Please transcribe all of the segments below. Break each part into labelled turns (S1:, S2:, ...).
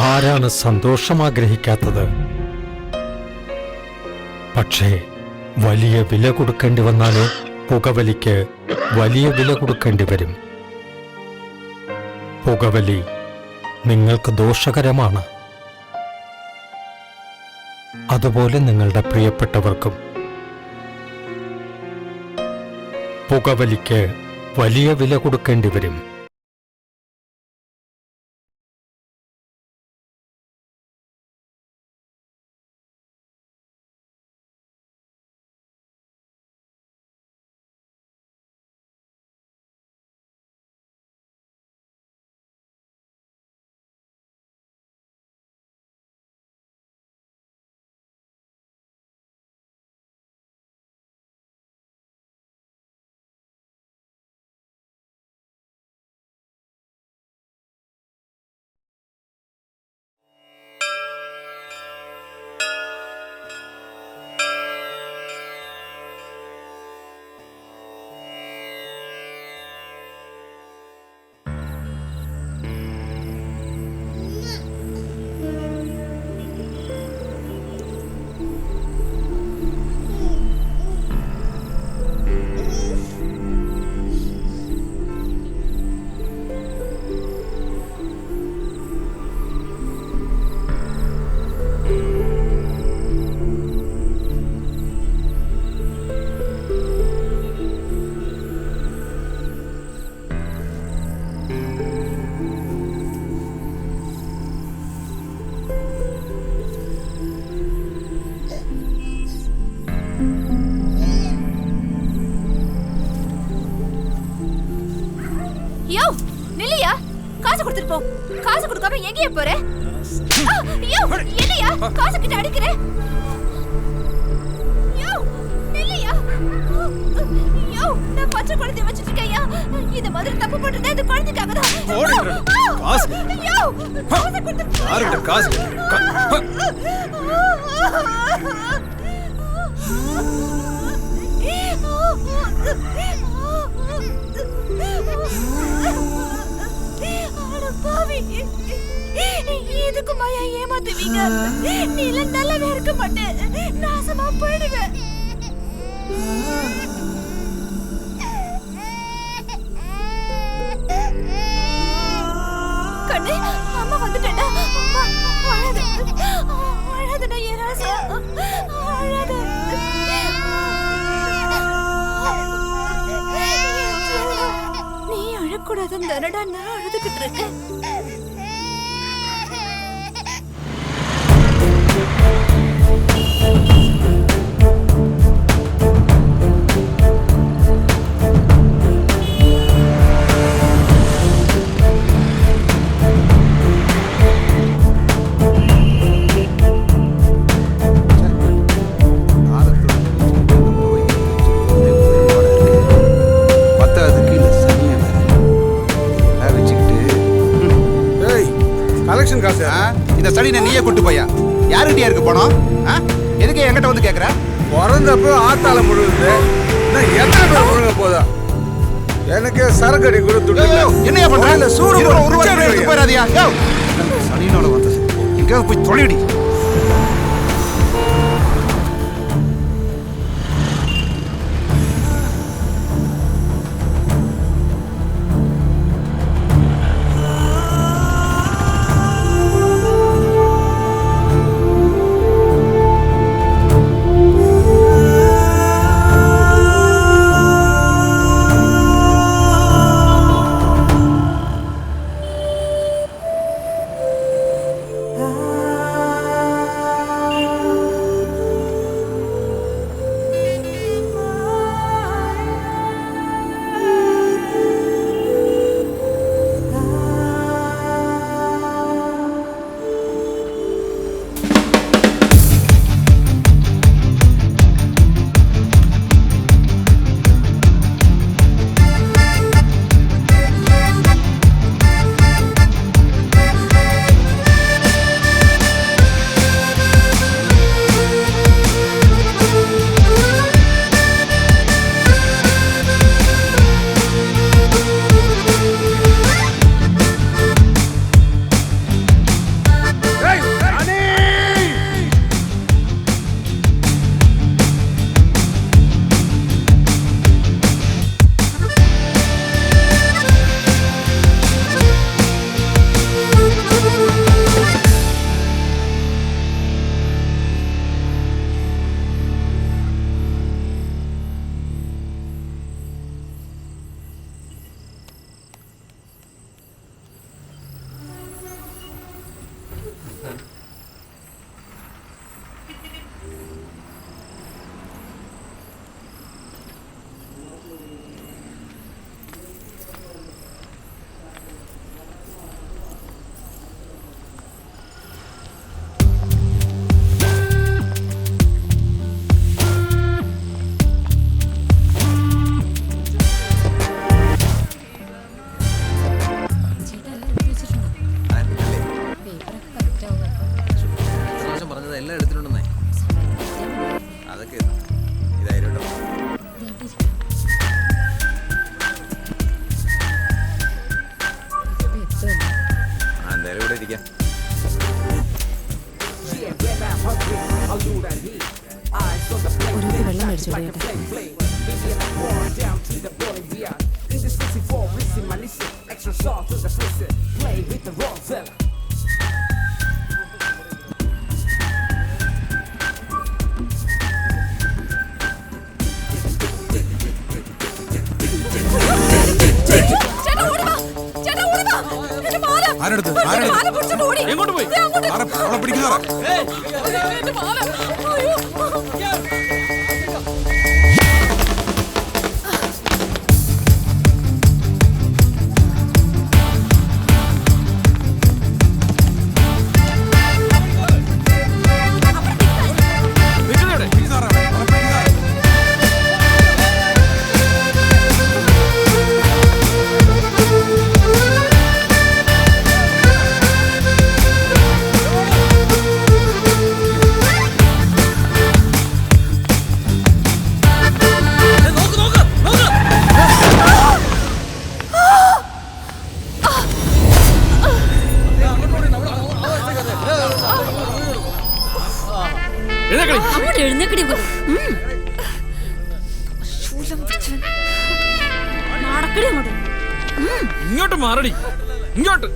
S1: ആരാണ് സന്തോഷം ആഗ്രഹിക്കാത്തത്? പക്ഷേ വലിയ വില കൊടുക്കേണ്ടി വന്നാലോ? പുകവലിക്ക് വലിയ വില കൊടുക്കേണ്ടി വരും. പുകവലി നിങ്ങൾക്ക് ദോഷകരമാണ്. അതുപോലെ നിങ്ങളുടെ പ്രിയപ്പെട്ടവർക്കും. പുകവലിക്ക് വലിയ വില കൊടുക്കേണ്ടി വരും.
S2: காசு கொடுக்காம எங்கேயே போற? ஐயோ என்னையா காசு கிட்ட அடிக்கிற? ஐயோ இல்லையா? ஐயோ நான் பச்சை குழந்தை வச்சிட்டு இருக்கேன்யா. இந்த மாதிரி தப்பு பண்றதே இந்த குழந்தைக்காக தான்.
S3: காசு
S2: ஐயோ காசு கொடுத்து
S3: யார்கிட்ட காசு?
S2: இதுக்கு மாயா ஏமாத்துவீங்க? நீ எல்லாம் நல்லாவே இருக்க மாட்டேன், நாசமா போயிடுவேன். கண்ணு அம்மா வந்துட்டேன்டா. அழாத அழாதடா என் ராசா, அழாத. நீ அழக்கூடாதுன்னு தானடா நான் அழுதுகிட்டு இருக்கேன்.
S3: இந்த சனினை நீயே கூட்டு போயா? யாருகிட்டயா இருக்கு போனோம்? எதுக்கு என்கிட்ட வந்து கேக்குற?
S4: பிறந்தப்போ ஆத்தால முழுகுது, எத்தனை பேர் முழுங்க போதா? எனக்கு சரக்கடி கொடுத்து
S3: என்னையா பண்ற? சூடு போயிடாதியா? சனினோட வந்து எங்க போய் தொலைடி.
S5: ഇരിക്കാം.
S2: ഒരു വെള്ളം മേടിച്ചോട്ടെ.
S3: ആരെടുത്ത്
S5: എങ്ങോട്ട് പോയി?
S3: അവളെ പിടിക്കുന്നവരാ.
S5: ഇങ്ങോട്ട് മാറടി, ഇങ്ങോട്ട്.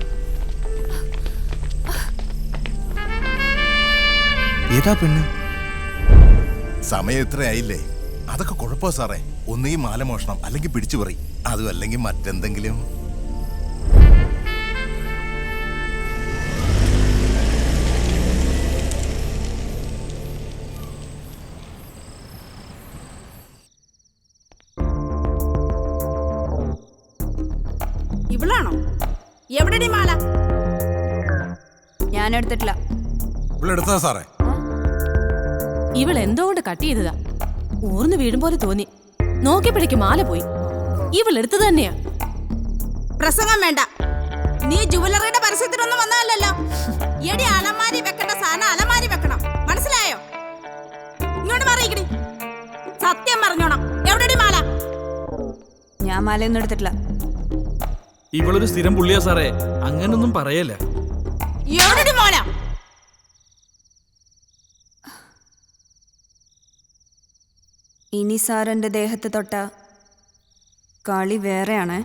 S3: ഏതാ പെണ്ണ്?
S6: സമയം ഇത്രയായില്ലേ? അതൊക്കെ കുഴപ്പമോ സാറേ? ഒന്നുകിൽ മാല മോഷണം, അല്ലെങ്കിൽ പിടിച്ചു പറി, അതും അല്ലെങ്കിൽ മറ്റെന്തെങ്കിലും.
S7: ഇവളാണോ? എവിടെടി മാല? ഞാൻ എടുത്തിട്ടില്ല.
S3: ഇവളെടുത്തതാ സാറേ.
S2: ഇവൾ എന്തോണ്ട് കട്ട് ചെയ്തതാ. ഊർന്ന് വീഴും പോലെ തോന്നി. നോക്കിയപ്പോഴേക്ക് മാല പോയി. ഇവൾ എടുത്തത് തന്നെയാ.
S7: പ്രസംഗം വേണ്ട. നീ ജുവലറിയുടെ പരസ്യത്തിനൊന്നും വന്നതല്ലോ. എടി അലമാരി വെക്കേണ്ട സാധനം അലമാരി വെക്കണം, മനസ്സിലായോ? ഇങ്ങോട്ട് മാറിയിക്കടി. സത്യം പറഞ്ഞോണം. എവിടെടി മാല? ഞാൻ മാലയൊന്നും എടുത്തിട്ടില്ല.
S5: ഇവളൊരു സ്ഥിരം പുള്ളിയാ സാറേ, അങ്ങനൊന്നും പറയല്ല.
S7: എവിടെടി മാല? ഇനി സാറിന്റെ ദേഹത്ത് തൊട്ട കളി വേറെയാണ്.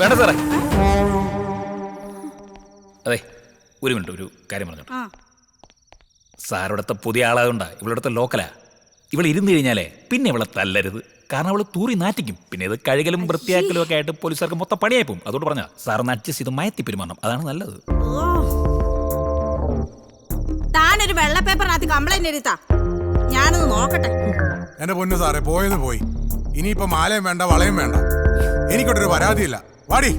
S5: വേണ്ട സാറേ. അതെ, ഒരു മിനിറ്റ്, ഒരു കാര്യം പറഞ്ഞോട്ടെ. സാറിവിടുത്തെ പുതിയ ആളായതുകൊണ്ടാ, ഇവളിവിടുത്തെ ലോക്കലാ. ഇവൾ ഇരുന്ന് കഴിഞ്ഞാലേ പിന്നെ ഇവളെ തല്ലരുത്. കാരണം അവള് തൂറി നാറ്റിക്കും. പിന്നെ ഇത് കഴുകലും വൃത്തിയാക്കലും ഒക്കെ ആയിട്ട് പോലീസുകാർക്ക് മൊത്തം പണിയായി പോകും. അതുകൊണ്ട് പറഞ്ഞാൽ സാറിന് അഡ്ജസ്റ്റ് ചെയ്ത് മയത്തി പെരുമാറണം, അതാണ് നല്ലത്.
S7: താനൊരു വെള്ള പേപ്പറിനകത്ത് കംപ്ലൈന്റ് എഴുതാ, ഞാനൊന്ന് നോക്കട്ടെ.
S3: എന്റെ പൊന്നു സാറേ, പോയത് പോയി. ഇനിയിപ്പോ മാലയും വേണ്ട, വളയും വേണ്ട. എനിക്കൊട്ടൊരു പരാതിയില്ല. വാടി.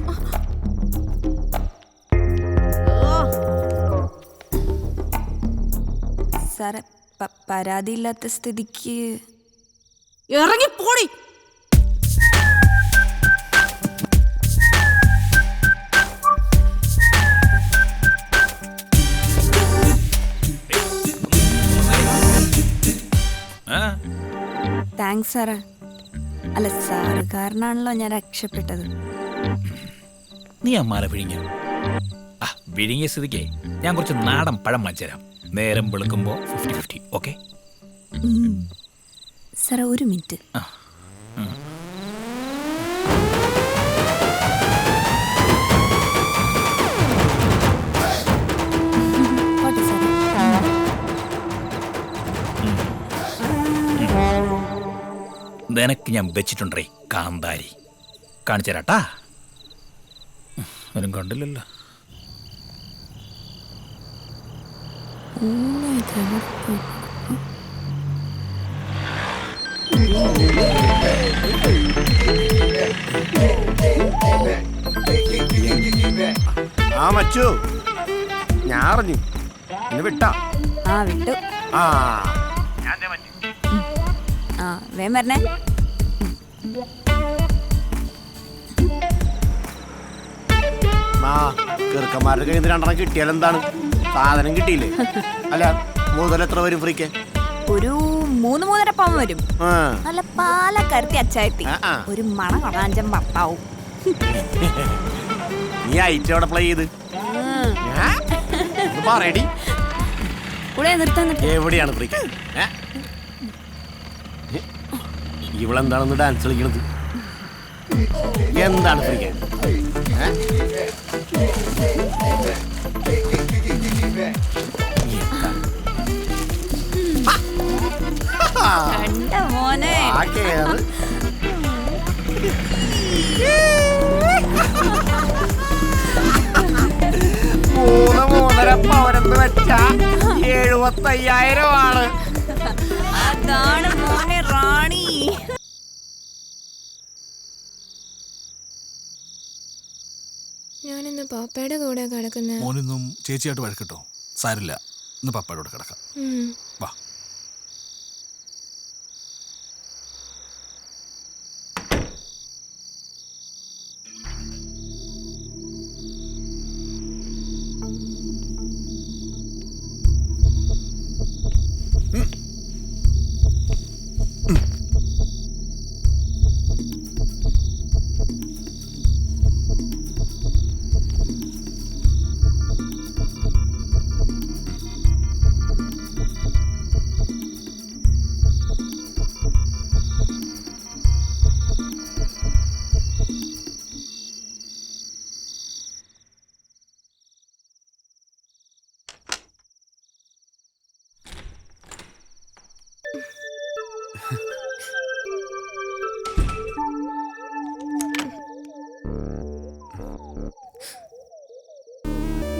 S7: സാറേ, പരാതിയില്ലാത്ത സ്ഥിതിക്ക് ഇറങ്ങിപ്പോടി. താങ്ക്സ് സാറേ. അല്ല, സാറ് കാരണാണല്ലോ ഞാൻ രക്ഷപ്പെട്ടത്.
S5: നീ അമ്മാല വിഴിഞ്ഞ വിഴുങ്ങിയ സ്ഥിതിക്ക് ഞാൻ കുറച്ച് നാടൻ പഴം വാങ്ങിച്ചുതരാം. നേരം വെളുക്കുമ്പോ 50-50. ഓക്കെ
S7: സാറേ, ഒരു മിനിറ്റ്.
S5: നിനക്ക് ഞാൻ വെച്ചിട്ടുണ്ടേ കാന്താരി. കാണിച്ചു തരാട്ടാ. ആരും കണ്ടില്ലല്ലോ.
S8: ആ മച്ചു, ഞാൻ അറിഞ്ഞു. ഇന്ന് വിട്ടാ?
S7: വിട്ടു. വേം വരണേ.
S8: ചെറുക്കന്മാരുടെ കയ്യിൽ നിന്ന് 2 കിട്ടിയാലെന്താണ്? സാധനം കിട്ടിയില്ലേ? അല്ല, മുതൽ എത്ര വരും ഫ്രീക്ക്?
S2: ഒരു 3-3.5 പവൻ വരും.
S8: ആ.
S2: നല്ല പാലക്കരുത്തി അച്ചായത്തി,
S8: ആ.
S2: ഒരു മണകൊടാഞ്ചൻ ഭർത്താവും.
S8: നീ ഐറ്റം അവിടെ പ്ലേ ചെയ്ത് പറയടി,
S2: കൂടെ നിർത്താൻ
S8: എവിടെയാണ് ഫ്രീക്ക്? ഇവളെന്താണെന്ന് ഡാൻസ് കളിക്കണത്? എന്താണ് ഫ്രീക്ക്?
S2: കണ്ട മോനെ.
S8: ആ കേറ്. 3-3.5 പവനെന്ന് വെച്ചാ 75,000 ആണ്.
S2: അതാണ് മോനെ റാണി.
S9: ഞാനിന്ന് പാപ്പയുടെ കൂടെ കിടക്കുന്നത്.
S3: മോനിന്നും ചേച്ചിയായിട്ട് വഴക്കിട്ടോ? സാരില്ല, ഇന്ന് പപ്പയുടെ കൂടെ കിടക്കാം. വാ.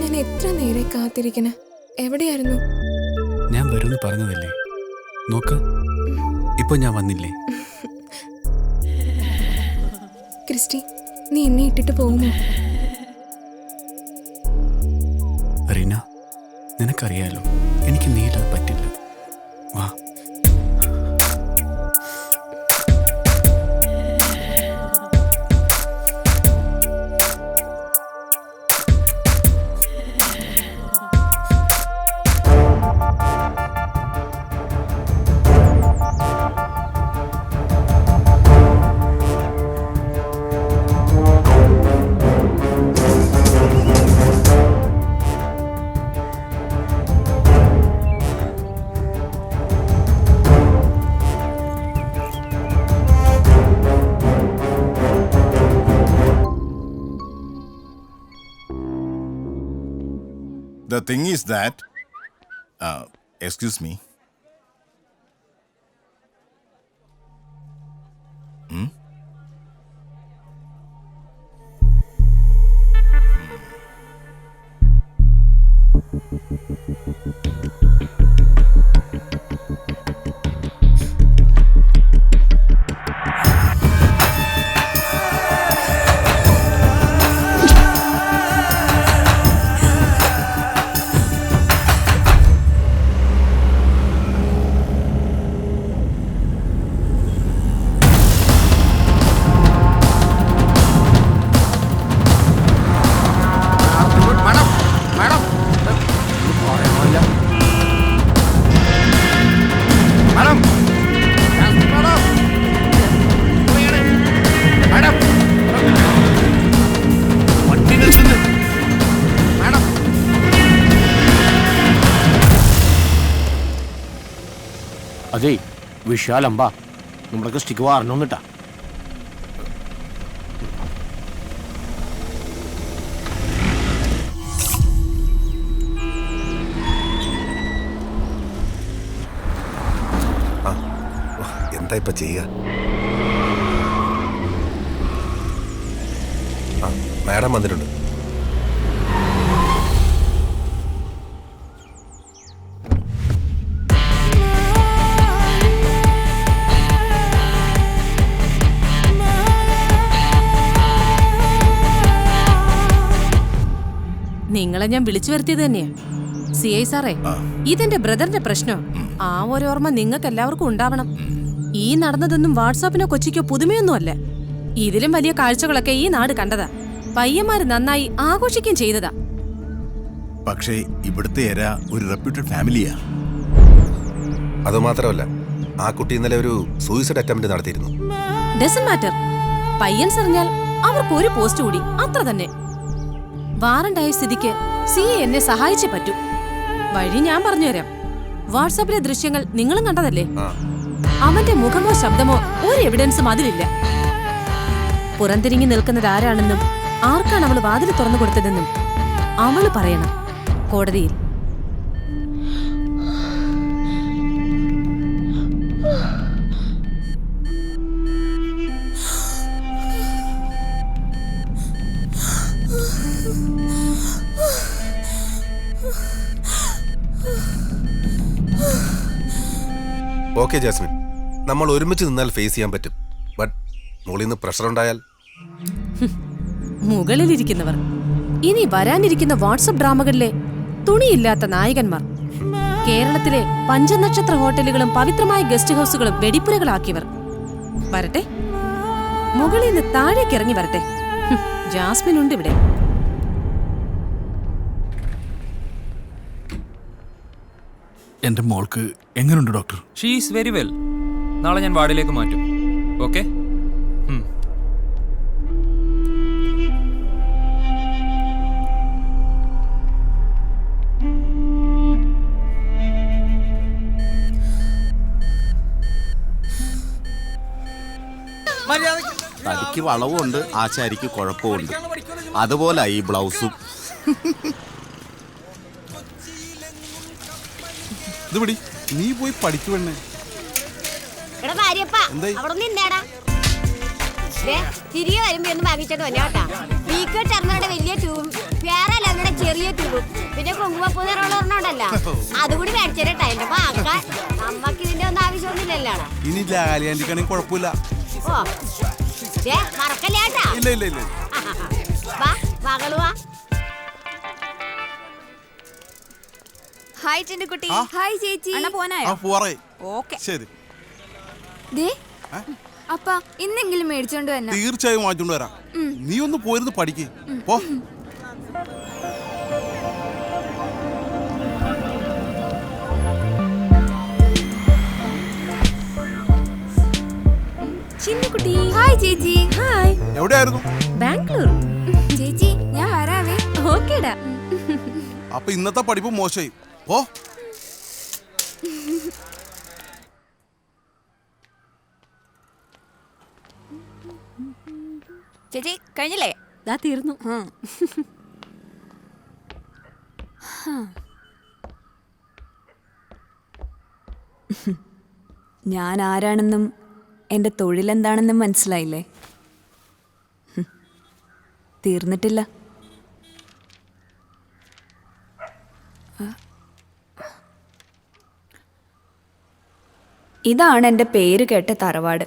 S9: ഞാൻ എത്ര നേരെ കാത്തിരിക്കണ? എവിടെയായിരുന്നു?
S10: ഞാൻ വരുമെന്ന് പറഞ്ഞതല്ലേ, നോക്ക് ഇപ്പൊ ഞാൻ വന്നില്ലേ.
S9: ക്രിസ്റ്റി, നീ എന്നെ ഇട്ടിട്ട് പോകുമോ?
S10: റീന, നിനക്കറിയാലോ എനിക്ക് നീയില്ലാതെ പറ്റില്ല. വാ.
S6: The thing is that, excuse me.
S8: അതെ വിശാലമ്പാ, നമ്മുടെ ക്രിസ്റ്റിക്ക് വാറണമെന്നിട്ടാ.
S6: എന്താ ഇപ്പൊ ചെയ്യുക? മാഡം വന്നിട്ടുണ്ട്.
S7: നിങ്ങളെ ഞാൻ വിളിച്ചു വരുത്തിയത് തന്നെയാ CI സാറേ. ഇതെന്റെ ബ്രദറിന്റെ പ്രശ്നം. ആ ഒരു ഓർമ്മ നിങ്ങൾക്ക് എല്ലാവർക്കും ഉണ്ടാവണം. ഈ നടന്നതൊന്നും വാട്സാപ്പിനോ കൊച്ചിക്കോ പുതുമയൊന്നും അല്ല. ഇതിലും വലിയ കാഴ്ചകളൊക്കെ ഈ നാട് കണ്ടതാ. പയ്യന്മാര് നന്നായി ആഘോഷിക്കുകയും ചെയ്തതാ.
S6: പക്ഷേ ഇവിടുത്തെ എര ഒരു റെപ്യൂട്ടഡ് ഫാമിലിയാ. അതുമാത്രമല്ല, ആ കുട്ടി ഇന്നലെ ഒരു സൂയിസൈഡ് അറ്റംപ്റ്റ് നടത്തിയിരുന്നു.
S7: Doesn't matter. പയ്യൻസ് അറിഞ്ഞാൽ അവർക്ക് ഒരു പോസ്റ്റ് കൂടി, അത്ര തന്നെ. വാറണ്ടായ സ്ഥിതിക്ക് സിഎ എന്നെ സഹായിച്ചേ പറ്റൂ. വഴി ഞാൻ പറഞ്ഞുതരാം. വാട്സാപ്പിലെ ദൃശ്യങ്ങൾ നിങ്ങളും കണ്ടതല്ലേ? അവന്റെ മുഖമോ ശബ്ദമോ ഒരു എവിഡൻസും അതിലില്ല. പുറംതിരിഞ്ഞു നിൽക്കുന്നത് ആരാണെന്നും ആർക്കാണ് അവൾ വാതിൽ തുറന്നു കൊടുത്തതെന്നും അവള് പറയണം കോടതിയിൽ.
S6: ഓക്കെ ജാസ്മിൻ, നമ്മൾ ഒരുമിച്ച് നിന്നാൽ ഫേസ് ചെയ്യാൻ പറ്റും. ബട്ട് മുകളിൽ നിന്ന് പ്രഷർ ഉണ്ടായാൽ?
S7: മുകളിലിരിക്കുന്നവർ ഇനി വരാനിരിക്കുന്ന വാട്സപ്പ് ഡ്രാമകളിലെ തുണിയില്ലാത്ത നായകന്മാർ, കേരളത്തിലെ പഞ്ചനക്ഷത്ര ഹോട്ടലുകളും പവിത്രമായ ഗസ്റ്റ് ഹൗസുകളും വെടിപ്പുരകളാക്കിയവർ വരട്ടെ. മുകളിൽ നിന്ന് താഴേക്ക് ഇറങ്ങി വരട്ടെ. ജാസ്മിൻ ഉണ്ട് ഇവിടെ.
S10: എൻ്റെ മോൾക്ക് എങ്ങനെയുണ്ട് doctor?
S11: She is very well. നാളെ ഞാൻ വാർഡിലേക്ക് മാറ്റും. ഓക്കെ?
S8: തടിക്ക് വളവുണ്ട്, ആശാരിക്ക് കുഴപ്പമുണ്ട്. അതുപോലെ ഈ ബ്ലൗസും.
S10: ഇത് പിടി, നീ പോയി പഠിക്കുവണ്ണേ.
S2: തിരികെ വരുമ്പോ ഒന്ന് വാങ്ങിച്ചോണ്ട് വന്നോട്ടാ. വീക്കോ ചർമ്മയുടെ വലിയ ട്യൂബും വേറെ ലെവലുടെ ചെറിയ ട്യൂബും പിന്നെ കുങ്കുമപ്പൂന്നറുണ്ടല്ലോ, അതുകൂടി മേടിച്ചേരട്ടാ. എന്റെ പാക്കാൻ നമ്മക്ക് ഇതിന്റെ ഒന്നും ആവശ്യമൊന്നുമില്ലല്ലോ.
S10: ഇനി ലാലിയാണ്ടിക്കാണെങ്കിൽ കുഴപ്പമില്ല.
S2: ഓ മറക്കല്ലേട്ടാ.
S10: ഇല്ല ഇല്ല ഇല്ല.
S2: വാ മകളുവാ. ഹായ് ടിൻഡുകുട്ടി. ഹായ് ചേച്ചി.
S10: ആ പോറേ.
S2: ഓക്കേ
S10: ശരി.
S9: ദേ അപ്പ ഇന്നെങ്കിലും മേടിച്ചോണ്ട് വന്ന.
S10: തീർച്ചയായും വാങ്ങിച്ചോണ്ട് വരാം. നീ ഒന്ന് പോയിരുന്നു പഠിക്ക്. പോ.
S7: ചിന്നുകുട്ടി.
S9: ഹായ് ചേച്ചി.
S7: ഹായ്.
S10: എവിടെയായിരുന്നു?
S7: ബാംഗ്ലൂർ.
S9: ചേച്ചി ഞാൻ വരാവേ.
S7: ഓക്കേടാ.
S10: അപ്പൊ ഇന്നത്തെ പഠിപ്പ് മോശമായി. ഓ
S2: ചേച്ചി കഴിഞ്ഞില്ലേ?
S7: ദാ തീർന്നു.
S9: ഞാൻ ആരാണെന്നും എൻ്റെ തൊഴിലെന്താണെന്നും മനസ്സിലായില്ലേ? തീർന്നിട്ടില്ല. ഇതാണ് എൻ്റെ പേര് കേട്ട തറവാട്.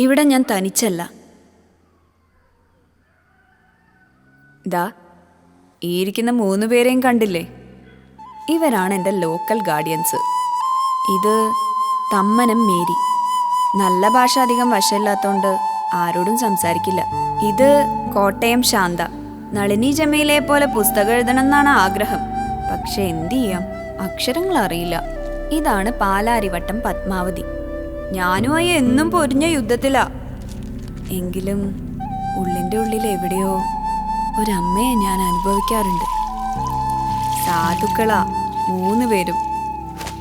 S9: ഇവിടെ ഞാൻ തനിച്ചല്ല. ദാ ഈ ഇരിക്കുന്ന 3 പേരെയും കണ്ടില്ലേ? ഇവരാണ് എൻ്റെ ലോക്കൽ ഗാർഡിയൻസ്. ഇത് തമ്മനം മേരി. നല്ല ഭാഷ അധികം വശമില്ലാത്തോണ്ട് ആരോടും സംസാരിക്കില്ല. ഇത് കോട്ടയം ശാന്ത. നളിനി ജമീലയെ പോലെ പുസ്തകം എഴുതണം എന്നാണ് ആഗ്രഹം. പക്ഷെ എന്ത് ചെയ്യാം, അക്ഷരങ്ങൾ അറിയില്ല. ഇതാണ് പാലാരിവട്ടം പത്മാവതി. ഞാനുമായി എന്നും പൊരിഞ്ഞ യുദ്ധത്തിലാ. എങ്കിലും ഉള്ളിൻ്റെ ഉള്ളിൽ എവിടെയോ ഒരമ്മയെ ഞാൻ അനുഭവിക്കാറുണ്ട്. സാധുക്കളാ 3 പേരും.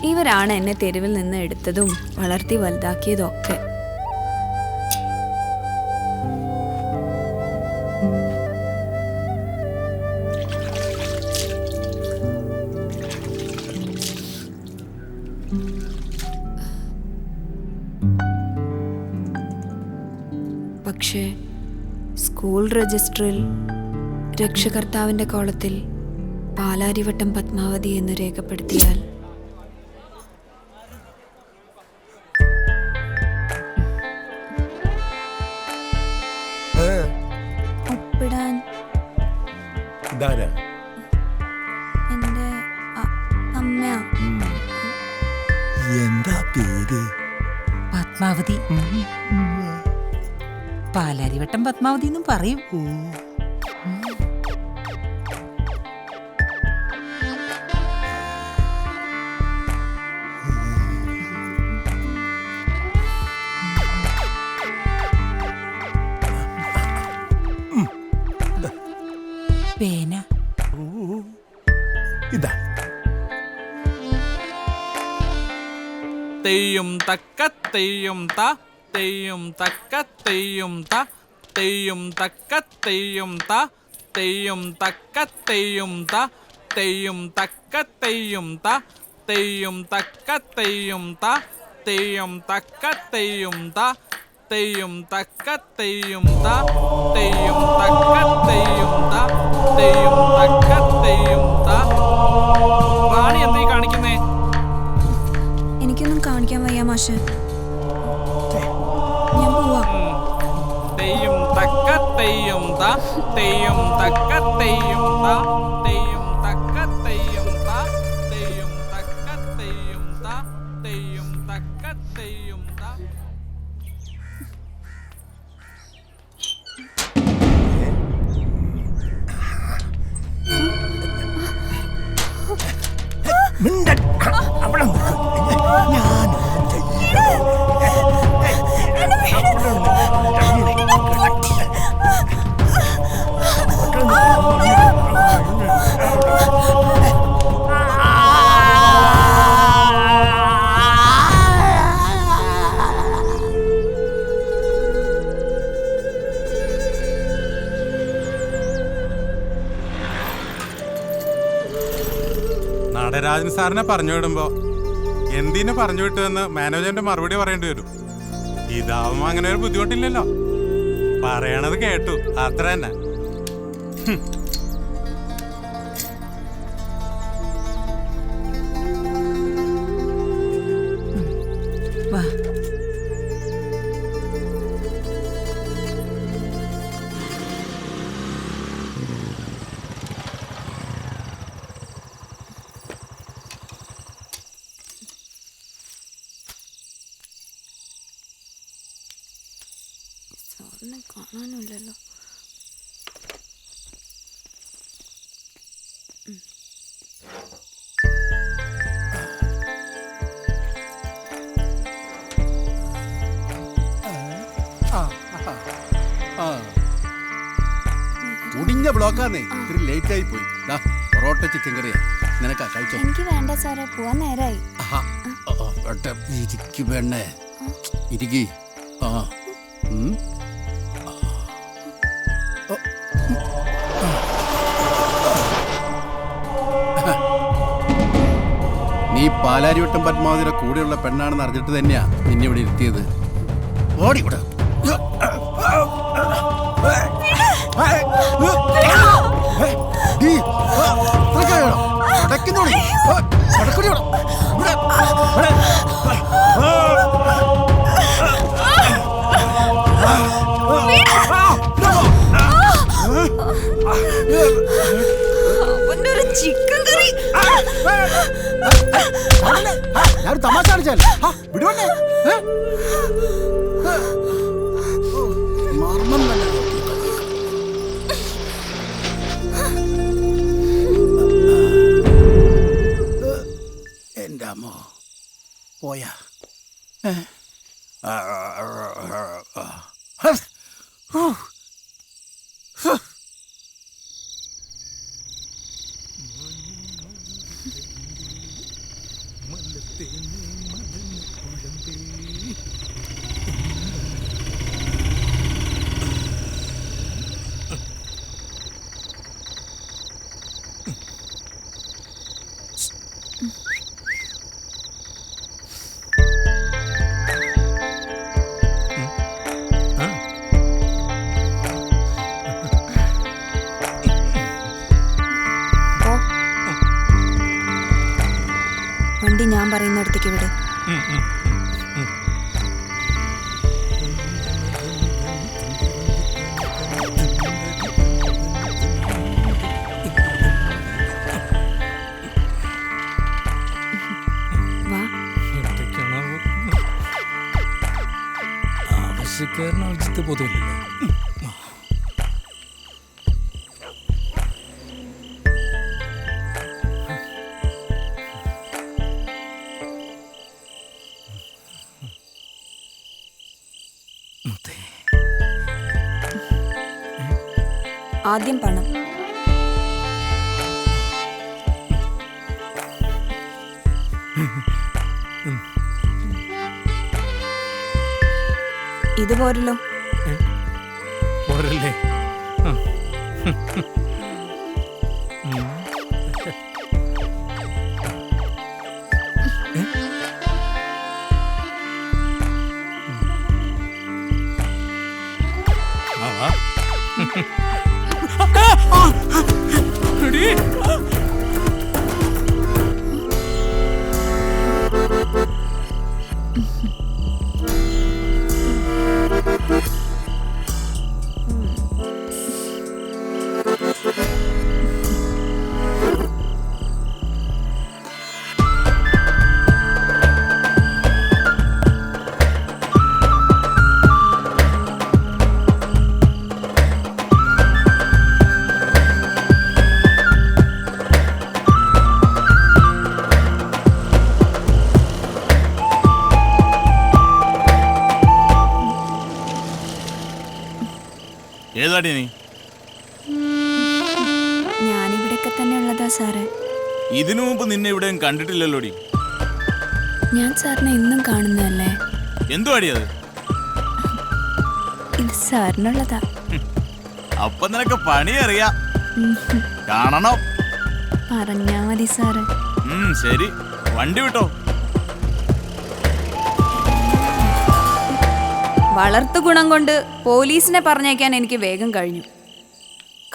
S9: ഇവരാണ് എന്നെ തെരുവിൽ നിന്ന് എടുത്തതും വളർത്തി വലുതാക്കിയതും ഒക്കെ. പക്ഷേ സ്കൂൾ രജിസ്റ്ററിൽ രക്ഷകർത്താവിൻ്റെ കോളത്തിൽ പാലാരിവട്ടം പത്മാവതി എന്ന് രേഖപ്പെടുത്തിയാൽ ഒപ്പിടാൻ എൻ്റെ അമ്മ.
S4: എന്താ പേര്?
S12: പത്മാവതി. പാലാരിവട്ടം പത്മാവതി എന്നും പറയും.
S13: തെയ്യും തക്ക തെയ്യും ത തെയ്യും തക്ക തെയ്യും ത തെയ്യും തക്ക തെയ്യും ത തെയ്യും തക്ക തെയ്യും ത തെയ്യും തക്ക തെയ്യും ത തെയ്യും തക്ക തെയ്യും ത തെയ്യം തക്ക തെയ്യും ത തെയ്യും തക്ക തെയ്യും ത തെയ്യും തക്ക തെയ്യും ത തെയ്യും തക്ക തെയ്യും ത. റാണി എന്താ കാണിക്കുന്നേ?
S9: എനിക്കൊന്നും കാണിക്കാൻ വയ്യ മാഷ്, ഞാൻ പോവാ.
S13: തെയ്യും തക്ക തെയ്യും ത തെയ്യും തക്ക തെയ്യും ത തെയ്യും തക്ക തെയ്യും ത തെയ്യും തക്ക തെയ്യും ത തെയ്യും തക്ക തെയ്യും ത.
S3: നടരാജൻ സാറിനെ പറഞ്ഞു വിടുമ്പോ എന്തിനു പറഞ്ഞു വിട്ടുവെന്ന് മാനേജറിന്റെ മറുപടി പറയേണ്ടി വരും. ഇതാവുമ്പോ അങ്ങനെ ഒരു ബുദ്ധിമുട്ടില്ലല്ലോ. പറയണത് കേട്ടു, അത്ര തന്നെ.
S12: വാ.
S9: സാറിനെ കാണാനുമില്ലല്ലോ.
S10: മുടിഞ്ഞ ബ്ലോക്കാന്നേ, ഇത്തിരി ലേറ്റ് ആയി പോയി. പൊറോട്ട ചിക്കൻ കറിയാ, നിനക്കാ കഴിച്ചോ?
S9: എനിക്ക് വേണ്ട സാറേ, പോവാൻ നേരായി.
S10: ഇരിക്കു പെണ്ണേ, ഇരിക്കി. ആ നീ പാലാരിവട്ടം പത്മാവതിയുടെ കൂടെയുള്ള പെണ്ണാണെന്ന് അറിഞ്ഞിട്ട് തന്നെയാ നിന്നെ ഇവിടെ ഇരുത്തിയത്. ഓടിവിടെ
S9: ചിക്കൻ കറി
S10: ഞാൻ തമാശ കാണിച്ചാൽ വിടുവണ്ടേ? മർമ്മം തന്നെ. എന്റെ അമ്മോ പോയാ.
S9: വണ്ടി ഞാൻ പറയുന്നിടത്തേക്ക് വിട്.
S5: ആവശ്യക്കാരന് ആവശ്യത്തെ ബോധമില്ലല്ലോ.
S9: ആദ്യം പണം. ഇത് പോരല്ലോ.
S5: പോരല്ലേ?
S8: ഏതാടി നീ?
S9: ഞാനിവിടെയൊക്കെ തന്നെ ഉള്ളതാ സാറേ.
S8: ഇതിനു മുമ്പ് നിന്നെ ഇവിടെയും കണ്ടിട്ടില്ലല്ലോടി.
S9: ഞാൻ സാറിനെ ഇന്നും കാണുന്നതല്ലേ.
S8: എന്തുവാടി അത്?
S9: ഇത് സാറിനുള്ളതാ.
S8: അപ്പൊ നിനക്ക് പണി അറിയാം. കാണണം.
S9: പറഞ്ഞാ മതി സാറ്.
S8: ശരി, വണ്ടി വിട്ടോ.
S9: വളർത്തു ഗുണം കൊണ്ട് പോലീസിനെ പറഞ്ഞേക്കാൻ എനിക്ക് വേഗം കഴിഞ്ഞു.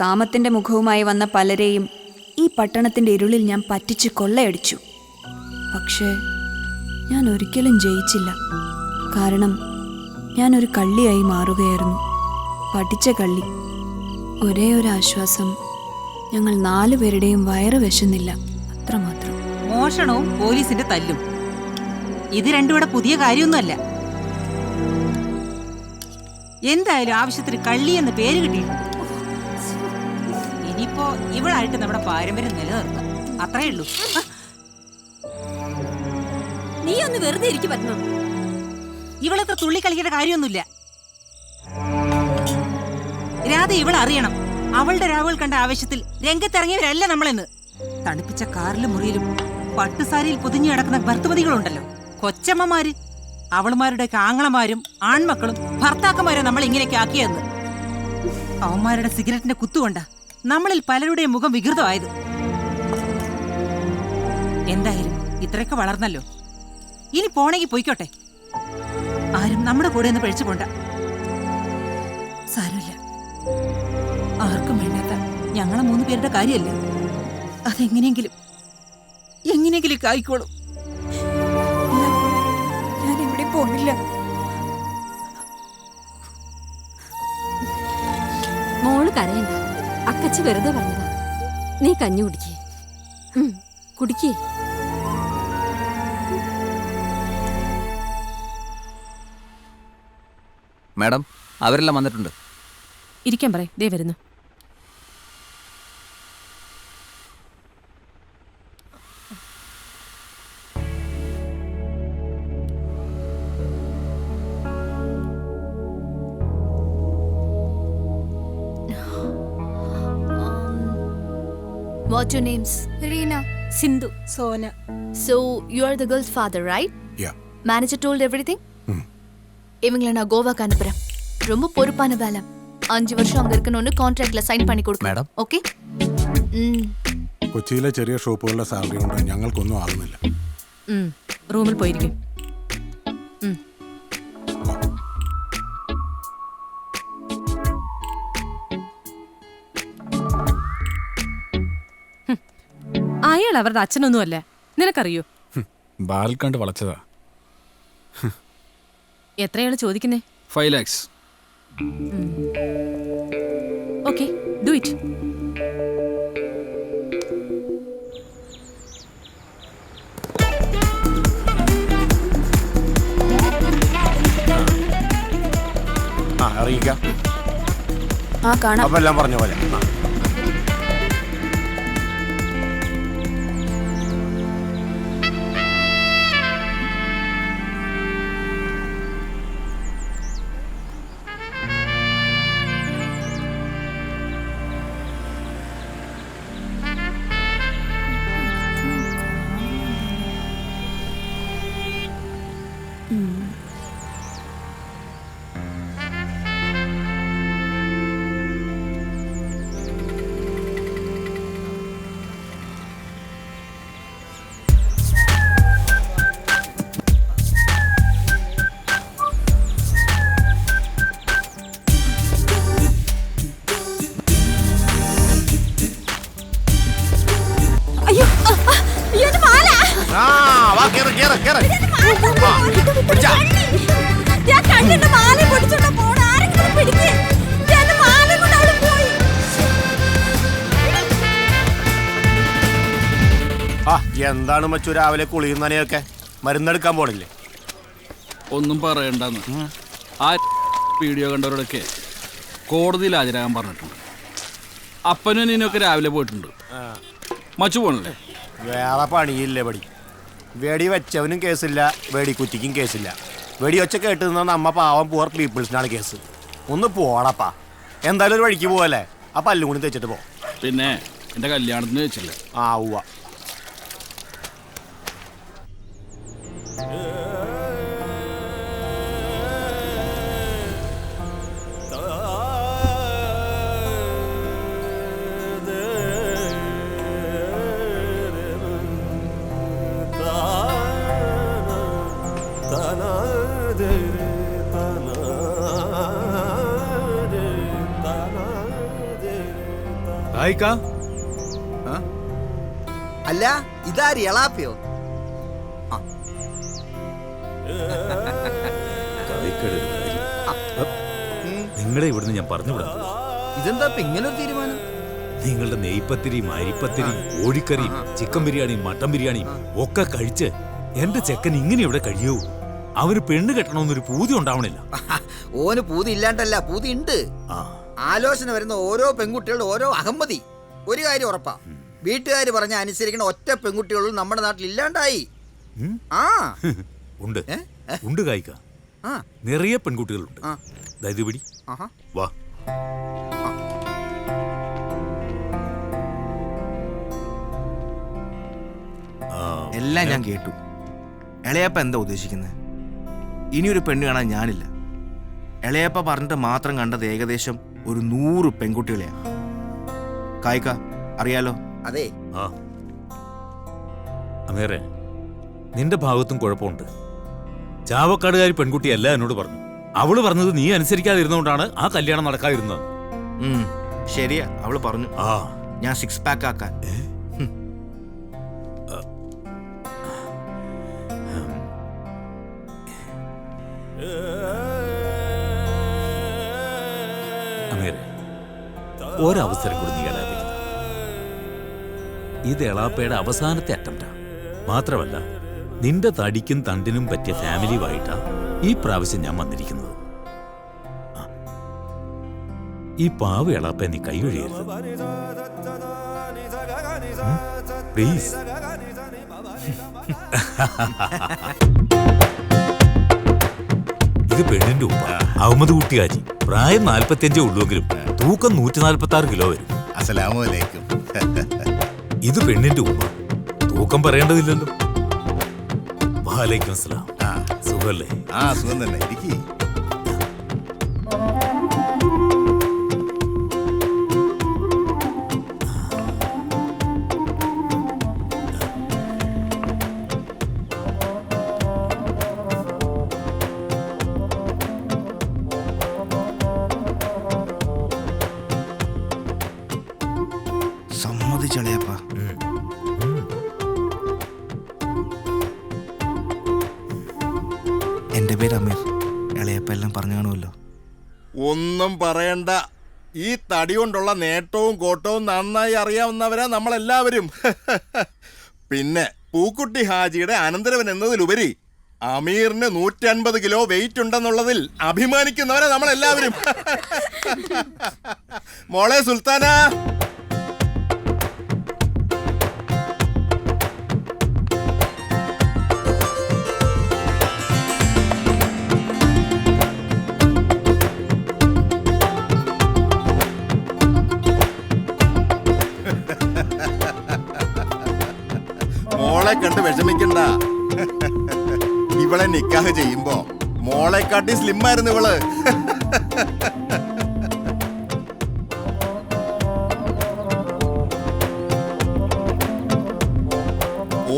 S9: കാമത്തിന്റെ മുഖവുമായി വന്ന പലരെയും ഈ പട്ടണത്തിന്റെ ഇരുളിൽ ഞാൻ പറ്റിച്ച് കൊള്ളയടിച്ചു. പക്ഷേ ഞാൻ ഒരിക്കലും ജയിച്ചില്ല. കാരണം ഞാനൊരു കള്ളിയായി മാറുകയായിരുന്നു. പഠിച്ച കള്ളി. ഒരേ ഒരു ആശ്വാസം, ഞങ്ങൾ 4 പേരുടെയും വയറ് വിശന്നില്ല, അത്രമാത്രം.
S12: മോഷണവും പോലീസിന്റെ തല്ലും ഇത് രണ്ടും ഇവിടെ പുതിയ കാര്യമൊന്നുമല്ല. എന്തായാലും ആവശ്യത്തിന് കള്ളി എന്ന് പേര് കിട്ടിയിട്ടുണ്ട്. ഇനിയിപ്പോ ഇവളായിട്ട് നമ്മുടെ പാരമ്പര്യം നിലനിർത്താം, അത്രേ ഉള്ളൂ.
S2: നീ ഒന്ന് വെറുതെ ഇരിക്കും പറ്റുമോ?
S12: ഇവളെത്ര തുള്ളി കളിക്കേണ്ട കാര്യമൊന്നുമില്ല. രാധ ഇവളറിയണം, അവളുടെ രാവുകൾ കണ്ട ആവേശത്തിൽ രംഗത്തിറങ്ങിയവരല്ല നമ്മളെന്ന്. തണുപ്പിച്ച കാറിലും മുറിയിലും പട്ടുസാരിയിൽ പൊതിഞ്ഞു കിടക്കുന്ന ഭർത്തുമതികളുണ്ടല്ലോ, കൊച്ചമ്മമാര്. അവളുമാരുടെ ആങ്ങളമാരും ആൺമക്കളും ഭർത്താക്കന്മാരും നമ്മൾ ഇങ്ങനെയൊക്കെ ആക്കിയെന്ന്. അവന്മാരുടെ സിഗരറ്റിന്റെ കുത്തുകൊണ്ട നമ്മളിൽ പലരുടെയും മുഖം വികൃതമായത്. എന്തായാലും ഇത്രയൊക്കെ വളർന്നല്ലോ, ഇനി പോണെങ്കിൽ പോയിക്കോട്ടെ. ആരും നമ്മുടെ കൂടെ ഒന്ന് പഴിച്ചു പോണ്ട. സാരമില്ല, ആർക്കും വേണ്ടാത്ത ഞങ്ങളെ 3 പേരുടെ കാര്യമല്ലേ. അതെങ്ങനെയെങ്കിലും ആയിക്കോളും.
S9: പോണില്ല.
S2: മോള് കരയണ്ട, അക്കച്ചി വെറുതെ പറഞ്ഞതാ. നീ കഞ്ഞി കുടിക്കേ, കുടിക്കേ.
S11: മാഡം, അവരെല്ലാം വന്നിട്ടുണ്ട്.
S7: ഇരിക്കാൻ പറയും, ദേ വരുന്നു.
S9: What's your names?
S14: Reena.
S9: Sindhu.
S14: Sona.
S9: So, you are the girl's father, right?
S6: Yeah.
S9: Manager told everything? இவங்களை நான் கோவாக்கு அனுப்புறேன். ரொம்ப பொறுப்பான வேலை. 5 வருஷம் அங்க இருக்கணும்னு கான்ட்ராக்ட்ல சைன் பண்ணி கொடுக்கணும்.
S11: Madam,
S9: okay?
S15: കൊച്ചിയിലെ ചെറിയ ഷോപ്പുകളുടെ സാലറി കൊണ്ട് ഞങ്ങൾക്കൊന്നും ആകുന്നില്ല.
S7: റൂമിൽ പോയിരിക്കും. അയാൾ അവരുടെ അച്ഛനൊന്നുമല്ല, നിനക്കറിയോ?
S13: ബാൽ കണ്ട് വളച്ചതാ.
S7: എത്രയാണ് ചോദിക്കുന്നേ?
S13: 5 lakhs.
S7: Okay, do it.
S15: അറിയിക്കാം.
S9: കാണാം.
S15: അപ്പൊ എല്ലാം പറഞ്ഞ പോലെ.
S8: ആ വാ കേറ് കേറ് കേറ് ആ, പിടിച്ചാ. ആ എന്താണ് മച്ചു രാവിലെ കുളിയും നനയൊക്കെ മരുന്നെടുക്കാൻ പോണില്ലേ?
S11: ഒന്നും പറയണ്ടെന്ന് ആ വീഡിയോ കണ്ടവരോടൊക്കെ കോടതിയിൽ ഹാജരാകാൻ പറഞ്ഞിട്ടുണ്ട്. അപ്പനും നീനൊക്കെ രാവിലെ പോയിട്ടുണ്ട്. മച്ചു പോണല്ലേ?
S8: വേറെ പണിയില്ലേ പടി. വെടി വെച്ചവനും കേസില്ല, വെടിക്കുറ്റിക്കും കേസില്ല. വെടിയൊച്ച കേട്ട് നിന്ന നമ്മ പാവം പുവർ പീപ്പിൾസിനാണ് കേസ്. ഒന്ന് പോടപ്പാ. എന്തായാലും ഒരു വഴിക്ക് പോവല്ലേ, ആ പല്ലും കൂടി തെച്ചിട്ട് പോ.
S11: പിന്നെ എൻ്റെ കല്യാണത്തിന് വെച്ചില്ലേ?
S8: ആ ഉവ്വ.
S14: അല്ല ഇതാര് എളാപ്പയോ?
S5: നിങ്ങളെ ഇവിടുന്ന് ഞാൻ പറഞ്ഞു വിടുന്നത്.
S14: ഇതെന്താ ഇങ്ങനൊരു തീരുമാനം?
S5: നിങ്ങളുടെ നെയ്പത്തിരിയും അരിപ്പത്തിരിയും കോഴിക്കറിയും ചിക്കൻ ബിരിയാണിയും മട്ടൻ ബിരിയാണിയും ഒക്കെ കഴിച്ച് എന്റെ ചെക്കൻ ഇങ്ങനെ ഇവിടെ കഴിയൂ. അവന് പെണ്ണ് കെട്ടണമെന്നൊരു പൂതി ഉണ്ടാവണില്ല.
S14: ഓന് പൂതി ഇല്ലാണ്ടല്ല, പൂതി ഉണ്ട്. ആലോചന വരുന്ന ഓരോ പെൺകുട്ടികളുടെ ഓരോ അഹമ്മതി. ഒരു കാര്യം ഉറപ്പാ, വീട്ടുകാർ പറഞ്ഞ അനുസരിക്കുന്ന ഒറ്റ പെൺകുട്ടികളും നമ്മുടെ നാട്ടിൽ ഇല്ലാണ്ടായി. ആ
S5: ഉണ്ട് ഉണ്ട് കായിക്ക, നിറയെ പെൺകുട്ടികളുണ്ട്. ദാ പിടി, വാ.
S8: എല്ലാം ഞാൻ കേട്ടു. ഇളയപ്പ എന്താ ഉദ്ദേശിക്കുന്നത്? ഇനിയൊരു പെണ്ണ് കാണാൻ ഞാനില്ല. ഇളയപ്പ പറഞ്ഞിട്ട് മാത്രം കണ്ടത് ഏകദേശം ഒരു 100 പെൺകുട്ടികളെയാ. കായിക്ക അറിയാലോ?
S14: അതെ.
S5: അമേറെ, നിന്റെ ഭാഗത്തും കുഴപ്പമുണ്ട്. ചാവക്കാടുകാരി പെൺകുട്ടിയല്ല എന്നോട് പറഞ്ഞു. അവള് പറഞ്ഞത് നീ അനുസരിക്കാതിരുന്നോണ്ടാണ് ആ കല്യാണം നടക്കാതിരുന്നത്.
S8: ശരിയാ, അവള് പറഞ്ഞു ഞാൻ 6 പാക്ക് ആക്കാൻ.
S5: അമേറെ, ഒരവസരം കൂടി നീ ഇളാപ്പിക്കുന്നു. ഇത് എളാപ്പയുടെ അവസാനത്തെ അറ്റംപ്റ്റാ. മാത്രമല്ല, നിന്റെ തടിക്കും തണ്ടിനും പറ്റിയ ഫാമിലിയുമായിട്ടാ ഈ പ്രാവശ്യം ഞാൻ വന്നിരിക്കുന്നത്. ഈ പാവ എളാപ്പ നീ കൈയൊഴിയരുത് പ്ലീസ്. ഇത് പെണ്ണിന്റെ ഉപ്പ അഹമ്മദ് കുട്ടിയാജി. പ്രായം 45 ഉള്ളുവെങ്കിലും തൂക്കം 146 കിലോ വരും.
S6: അസ്സലാമലൈക്കും.
S5: ഇത് പെണ്ണിന്റെ ഉമ്മ. തൂക്കം പറയേണ്ടതില്ലല്ലോ. വാലൈക്കും അസ്സലാം. സുഖല്ലേ?
S6: സുഖം തന്നെ. ഇരിക്കി.
S8: സമ്മതിച്ചളയപ്പ. എന്റെ പേര് അമീർ. ഇളയപ്പ എല്ലാം പറഞ്ഞു കാണുമല്ലോ.
S6: ഒന്നും പറയണ്ട. ഈ തടി കൊണ്ടുള്ള നേട്ടവും കോട്ടവും നന്നായി അറിയാവുന്നവരാ നമ്മളെല്ലാവരും. പിന്നെ പൂക്കുട്ടി ഹാജിയുടെ അനന്തരവൻ എന്നതിലുപരി അമീറിന് 150 കിലോ വെയിറ്റ് ഉണ്ടെന്നുള്ളതിൽ അഭിമാനിക്കുന്നവരാ നമ്മളെല്ലാവരും. മോളെ സുൽത്താന, മോളെ കണ്ട് വിഷമിക്കണ്ട. ഇവളെ നിക്കാഹ് ചെയ്യുമ്പോ മോളെക്കാട്ടി സ്ലിം ആയിരുന്നു ഇവള്.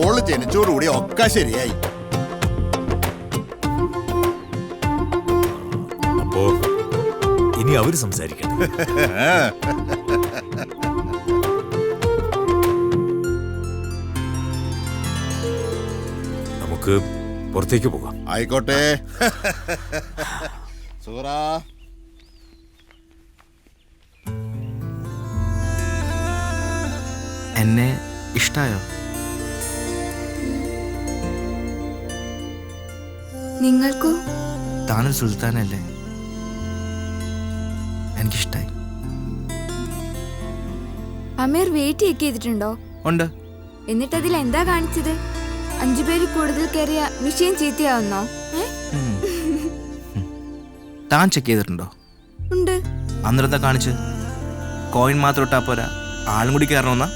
S6: ഓള് ജനിച്ചോടുകൂടി ഒക്കെ ശരിയായി.
S5: അപ്പോ ഇനി അവര് സംസാരിക്കട്ടെ.
S16: നമുക്ക് പുറത്തേക്ക് പോകാം.
S6: ആയിക്കോട്ടെ. സുഹറാ,
S8: എന്നെ ഇഷ്ടായോ?
S9: നിങ്ങൾക്കോ?
S8: താനൊരു സുൽത്താനല്ലേ, എനിക്കിഷ്ടായി.
S9: അമീർ വെയിറ്റ് ചെക്ക് ചെയ്തിട്ടുണ്ടോ?
S8: ഉണ്ട്.
S9: എന്നിട്ട് അതിൽ എന്താ കാണിച്ചത്? 5 പേര് കൂടുതൽ കയറിയ വിഷയം ചീത്തയാവുന്നോ?
S8: താൻ ചെക്ക് ചെയ്തിട്ടുണ്ടോ?
S9: ഉണ്ട്.
S8: അന്നേരത്താ കാണിച്ച് കോയിൻ മാത്രം ഇട്ടാ പോരാ, ആളും കൂടി കയറണമെന്നാ?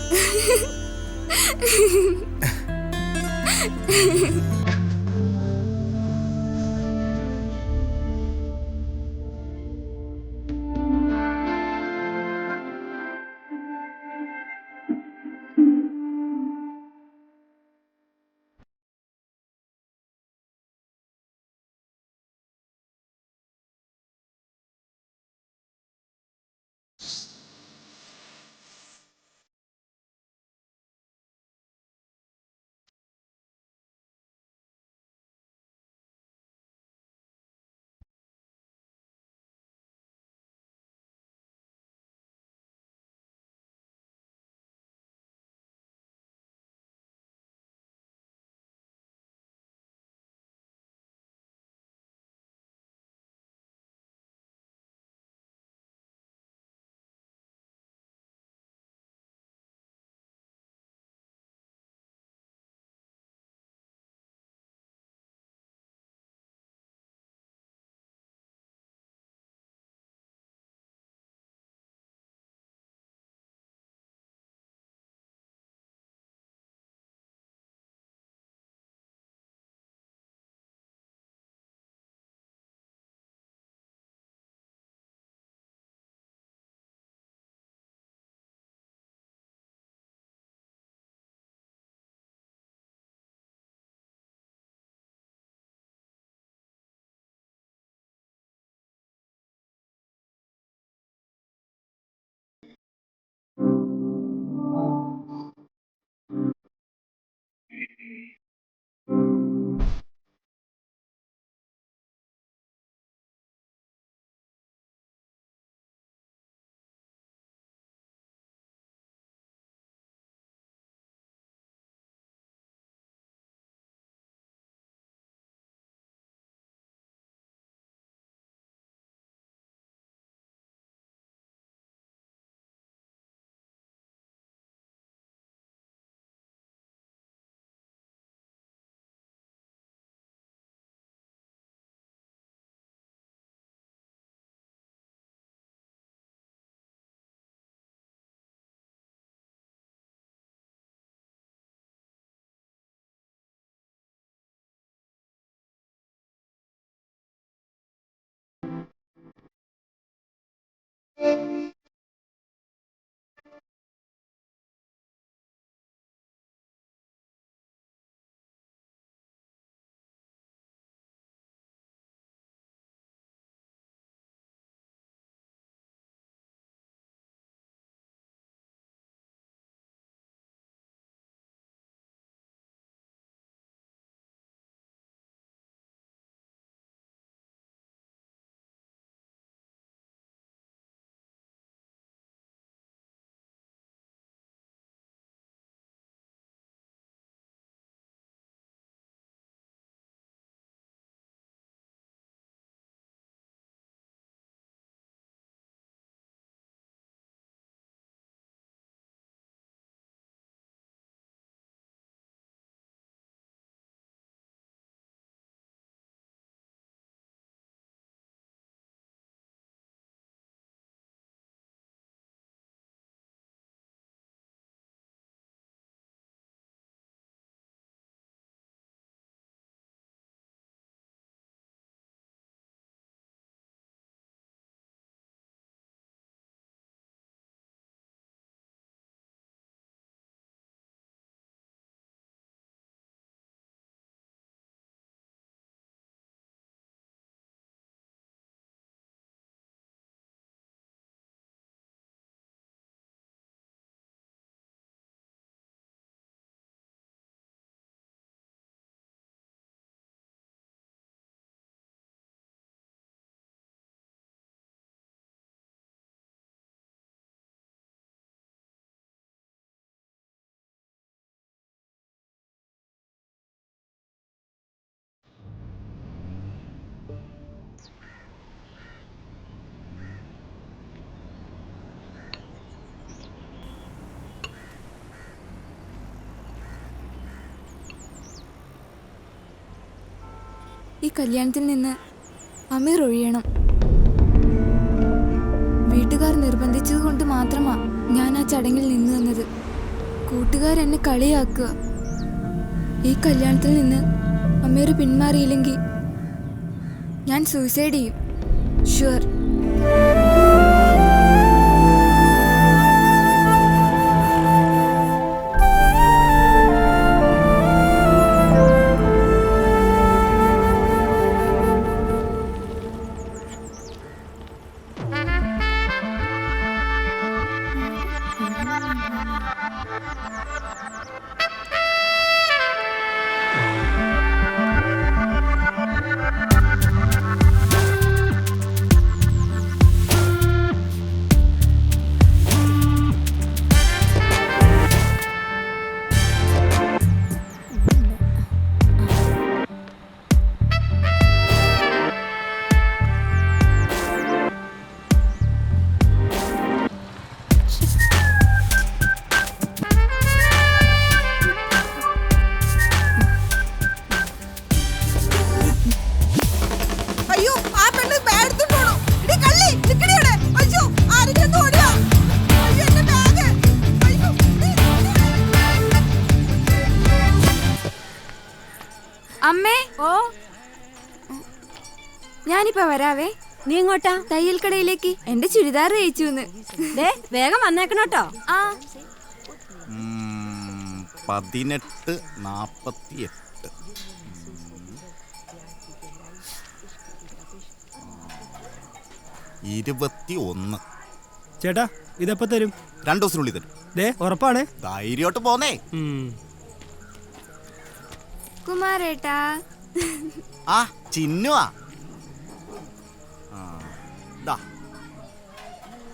S16: ഈ കല്യാണത്തിൽ നിന്ന് അമീർ ഒഴിയണം. വീട്ടുകാർ നിർബന്ധിച്ചത് കൊണ്ട് മാത്രമാ ഞാൻ ആ ചടങ്ങിൽ നിന്നു വന്നത്. കൂട്ടുകാരെന്നെ കളിയാക്കുക. ഈ കല്യാണത്തിൽ നിന്ന് അമീർ പിന്മാറിയില്ലെങ്കിൽ ഞാൻ സൂസൈഡ് ചെയ്യും. ഷുവർ. അമ്മേ, ഓ ഞാനിപ്പോ വരാവേ.
S2: നീ ഇങ്ങോട്ടാ?
S16: തയ്യൽ കടയിലേക്ക്. എന്റെ ചുരിദാർ തയ്ച്ചു.
S2: വേഗം വന്നേക്കണോട്ടോ.
S16: ആ
S6: 18:48. 21.
S17: ചേട്ടാ ഇതെപ്പോ തരും?
S6: 2 ദിവസത്തിനുള്ളിൽ തരും.
S17: ഉറപ്പാണ്?
S6: ധൈര്യോട്ട് പോന്നേ.
S16: കുമാരേട്ടാ.
S6: ആ ചിന്നുവാ.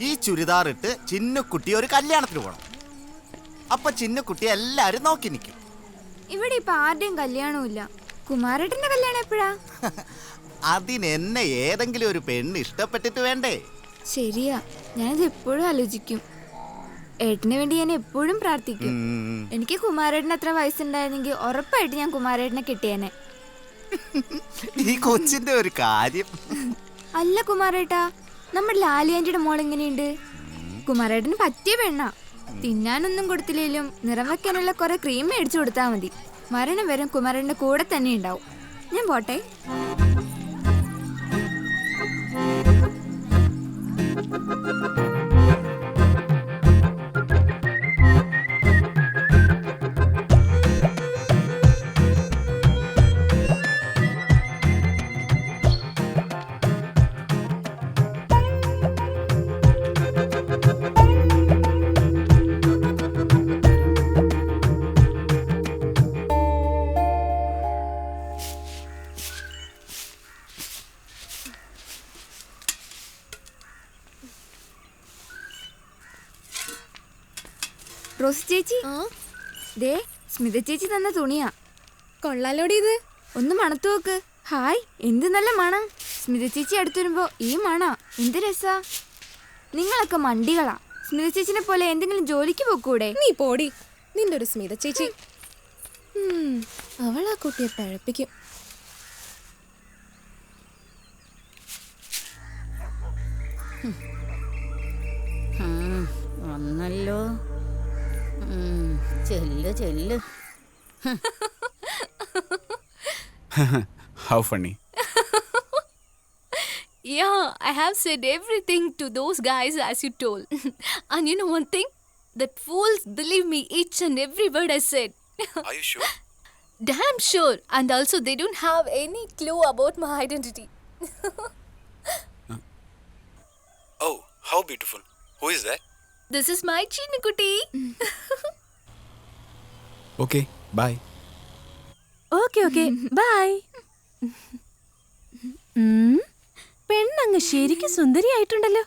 S6: ഈ ചുരിദാർ ഇട്ട് ചിന്നുക്കുട്ടി ഒരു കല്യാണത്തിന് പോണം. അപ്പൊ ചിന്നുക്കുട്ടി എല്ലാരും നോക്കി നിൽക്കും.
S16: ഇവിടെ ഇപ്പൊ ആരുടെയും കല്യാണവും ഇല്ല. കുമാരേട്ടന്റെ കല്യാണം എപ്പോഴാ?
S6: അതിനെന്നെ ഏതെങ്കിലും ഒരു പെണ്ണ് ഇഷ്ടപ്പെട്ടിട്ട് വേണ്ടേ?
S16: ശരിയാ, ഞാനിത് എപ്പോഴും ആലോചിക്കും. ഏട്ടന് വേണ്ടി ഞാൻ എപ്പോഴും പ്രാർത്ഥിക്കും. എനിക്ക് കുമാരേട്ടന് എത്ര വയസ്സുണ്ടായിരുന്നെങ്കിൽ ഉറപ്പായിട്ട് ഞാൻ കുമാരേട്ടനെ കിട്ടിയേനെ.
S6: ഈ കൊച്ചിന്റെ ഒരു കാര്യം.
S16: അല്ല കുമാരേട്ടാ, നമ്മുടെ ലാലിയാന്റിയുടെ മോൾ എങ്ങനെയുണ്ട്? കുമാരേട്ടന് പറ്റിയ പെണ്ണാ. തിന്നാനൊന്നും കൊടുത്തില്ലേലും നിറം വെക്കാനുള്ള കുറെ ക്രീം മേടിച്ചു കൊടുത്താൽ മതി. മരണം വരെ കുമാരേട്ടന്റെ കൂടെ തന്നെ ഉണ്ടാവും. ഞാൻ പോട്ടെ. റോസ് ചേച്ചി, ദേ സ്മിത ചേച്ചി തന്ന തുണിയാ. കൊള്ളാലോടി ഇത്. ഒന്ന് മണത്തു നോക്ക്. ഹായ്, എന്ത് നല്ല മണം. സ്മിത ചേച്ചി അടുത്ത് വരുമ്പോ ഈ മണ എന്ത് രസാ. നിങ്ങളൊക്കെ മണ്ടികളാ. സ്മിത ചേച്ചിനെ പോലെ എന്തെങ്കിലും ജോലിക്ക് പോക്കൂടെ?
S7: നീ പോടി. നിന്റെ ഒരു സ്മിത ചേച്ചി.
S16: അവളാ കുട്ടിയെ പഴപ്പിക്കും.
S2: വന്നല്ലോ. ചെല്ല് ചെല്ല്.
S10: How funny.
S18: Yeah, I have said everything to those guys as you told. And you know one thing? That fools believe me each and every word I said.
S8: Are you sure?
S18: Damn sure. And also they don't have any clue about my identity.
S8: Oh, how beautiful. Who is that?
S18: This is my Chinnukutti.
S10: Okay, bye.
S7: Okay okay bye. പെണ്ണങ്ങ് ശരിക്കും സുന്ദരിയായിട്ടുണ്ടല്ലോ.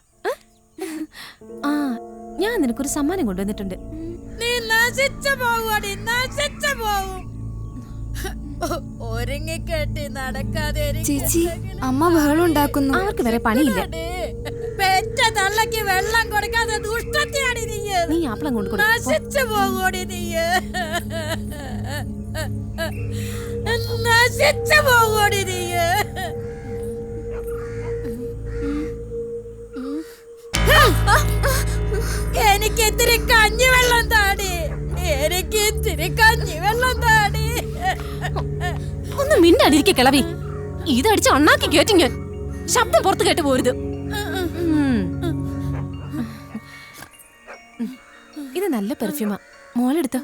S7: ആ, ഞാൻ നിനക്കൊരു സമ്മാനം കൊണ്ടുവന്നിട്ടുണ്ട്.
S2: നീ നശിച്ചു പോകൂടി, നശിച്ചു പോവും. ഒരുങ്ങിക്കെട്ടി നടക്കാതെ
S16: ചേച്ചി, അമ്മ ബഹളം ഉണ്ടാക്കുന്നു.
S7: അവർക്ക് വേറെ പണിയില്ല.
S2: പെറ്റ തള്ളക്ക് വെള്ളം കൊടുക്കാതെ ദുഷ്ടത്തെയാണ് നീ.
S7: നീ ആപ്പിളം കൊണ്ട്
S2: നശിച്ചു പോകൂടി നീ. നശിച്ചു പോകൂടി നീ.
S19: എനിക്ക് ഇത്തിരി കഞ്ഞിവെള്ളം താടി, എനിക്ക് ഇത്തിരി കഞ്ഞിവെള്ളം താടി.
S7: ഒന്ന് മിണ്ടാടിരിക്കെ കിളവി, ഇതടിച്ച് അണ്ണാക്കി കേട്ടി ഞാൻ. ശബ്ദം പുറത്ത് കേട്ട് പോരുത്. ഇത് നല്ല പെർഫ്യൂമാ, മോളെടുത്തോ.